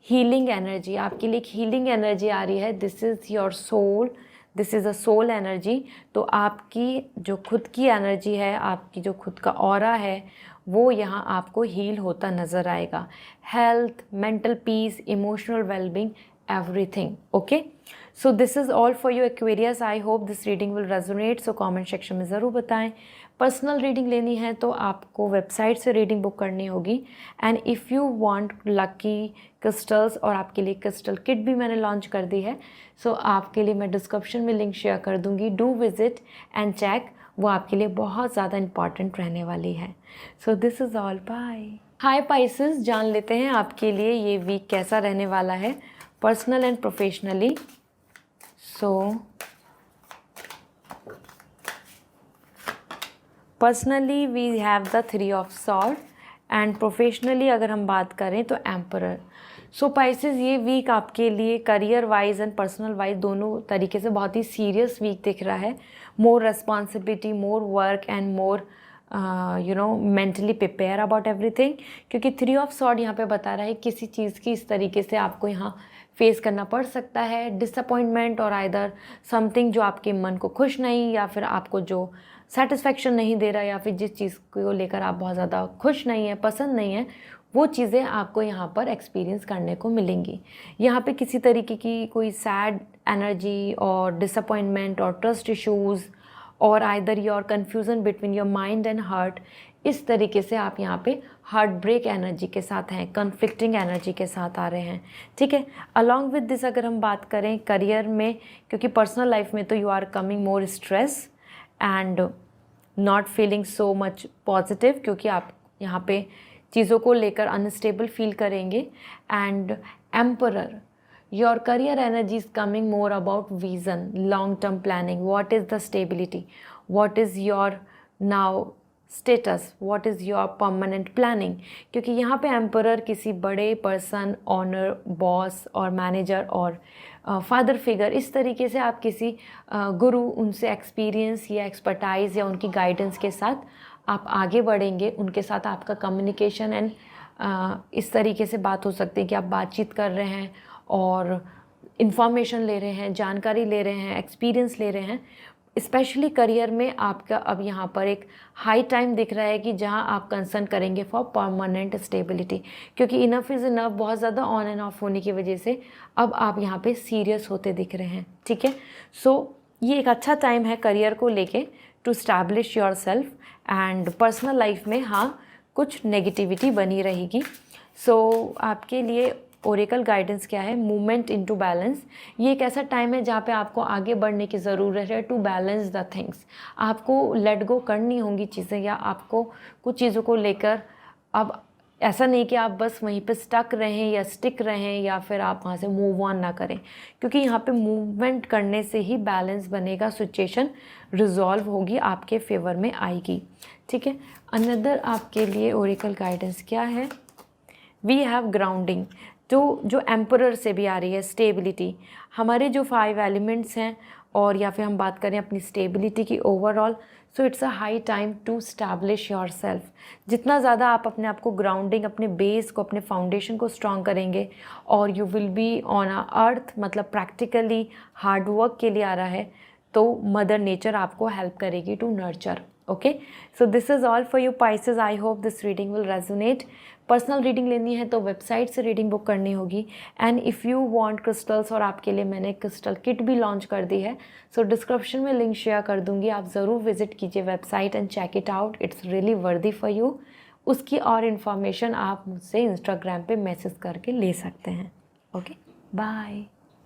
S1: healing energy. आपके लिए एक हीलिंग एनर्जी आ रही है। This is your soul, this is a soul energy. तो आपकी जो खुद की एनर्जी है, आपकी जो खुद का ऑरा है, वो यहाँ आपको हील होता नज़र आएगा। Health, mental peace, emotional wellbeing, everything. Okay, so this is all for you Aquarius. I hope this reading will resonate, so comment section में ज़रूर बताएं। पर्सनल रीडिंग लेनी है तो आपको वेबसाइट से रीडिंग बुक करनी होगी। And if you want lucky crystals, और आपके लिए क्रिस्टल किट भी मैंने लॉन्च कर दी है, सो आपके लिए मैं डिस्क्रिप्शन में लिंक शेयर कर दूँगी। डू विज़िट एंड चेक, वो आपके लिए बहुत ज़्यादा इंपॉर्टेंट रहने वाली है। So this is all, bye. Hi Pisces, जान लेते हैं आपके लिए ये वीक कैसा रहने वाला है personal and professionally. So personally we have the 3 of sword and professionally अगर हम बात करें तो एम्परर। सो पाइसेस, ये वीक आपके लिए career wise and personal wise दोनों तरीके से बहुत ही सीरियस वीक दिख रहा है। More responsibility, more work and more mentally prepare about everything, क्योंकि 3 ऑफ सॉर्ड यहाँ पे बता रहा है किसी चीज़ की इस तरीके से आपको यहाँ फेस करना पड़ सकता है, डिसअपॉइंटमेंट और आइदर समथिंग जो आपके मन को खुश नहीं, या फिर आपको जो सेटिस्फेक्शन नहीं दे रहा, या फिर जिस चीज़ को लेकर आप बहुत ज़्यादा खुश नहीं हैं, पसंद नहीं है, वो चीज़ें आपको यहाँ पर एक्सपीरियंस करने को मिलेंगी। यहाँ पे किसी तरीके की कोई सैड एनर्जी और डिसअपॉइंटमेंट और ट्रस्ट इश्यूज़ और either your confusion between your mind and heart, इस तरीके से आप यहाँ पे हार्ट ब्रेक एनर्जी के साथ हैं, कन्फ्लिक्टिंग एनर्जी के साथ आ रहे हैं। ठीक है, अलॉन्ग विद दिस अगर हम बात करें करियर में, क्योंकि पर्सनल लाइफ में तो you are coming more stress and not feeling so much positive, क्योंकि आप यहाँ पे चीज़ों को लेकर अनस्टेबल फील करेंगे। And emperor, your career energy is coming more about vision, long term planning, what is the stability, what is your now status, what is your permanent planning, क्योंकि यहाँ पे एम्परर किसी बड़े पर्सन, ऑनर, बॉस और manager और father figure, इस तरीके से आप किसी गुरु, उनसे एक्सपीरियंस या एक्सपर्टाइज या उनकी गाइडेंस के साथ आप आगे बढ़ेंगे, उनके साथ आपका कम्युनिकेशन एंड इस तरीके से बात हो सकती है कि आप बातचीत कर रहे हैं और इन्फॉर्मेशन ले रहे हैं, जानकारी ले रहे हैं, एक्सपीरियंस ले रहे हैं। स्पेशली करियर में आपका अब यहाँ पर एक हाई टाइम दिख रहा है कि जहाँ आप कंसर्न करेंगे फॉर परमानेंट स्टेबिलिटी, क्योंकि इनफ इज़ इनफ बहुत ज़्यादा ऑन एंड ऑफ होने की वजह से अब आप यहाँ पे सीरियस होते दिख रहे हैं। ठीक है, सो ये एक अच्छा टाइम है करियर को लेके to establish yourself. And personal life में हाँ कुछ नेगेटिविटी बनी रहेगी। सो आपके लिए ओरेकल गाइडेंस क्या है, मूवमेंट इनटू बैलेंस। ये एक ऐसा टाइम है जहाँ पे आपको आगे बढ़ने की ज़रूरत है टू बैलेंस द थिंग्स। आपको लेट गो करनी होंगी चीज़ें, या आपको कुछ चीज़ों को लेकर अब ऐसा नहीं कि आप बस वहीं पे स्टक रहें या स्टिक रहें या फिर आप वहाँ से मूव ऑन ना करें, क्योंकि यहाँ पे मूवमेंट करने से ही बैलेंस बनेगा, सिचुएशन रिजॉल्व होगी, आपके फेवर में आएगी। ठीक है, अनदर आपके लिए ओरेकल गाइडेंस क्या है, वी हैव ग्राउंडिंग। जो एम्परर से भी आ रही है स्टेबिलिटी, हमारे जो 5 एलिमेंट्स हैं, और या फिर हम बात करें अपनी स्टेबिलिटी की overall, so it's a high time to establish yourself. जितना ज़्यादा आप अपने आप को ग्राउंडिंग, अपने बेस को, अपने फाउंडेशन को स्ट्रॉन्ग करेंगे, और you will be on a earth, मतलब प्रैक्टिकली हार्ड वर्क के लिए आ रहा है, तो मदर नेचर आपको हेल्प करेगी to nurture. Okay, so this is all for you Pisces. I hope this reading will resonate. Personal reading लेनी है तो वेबसाइट से रीडिंग बुक करनी होगी। And if you want crystals, और आपके लिए मैंने क्रिस्टल किट भी लॉन्च कर दी है, सो डिस्क्रिप्शन में लिंक शेयर कर दूंगी, आप ज़रूर विजिट कीजिए website and check it out, it's really worthy for you. उसकी और इन्फॉर्मेशन आप मुझसे इंस्टाग्राम पे मैसेज करके ले सकते हैं। Okay, bye.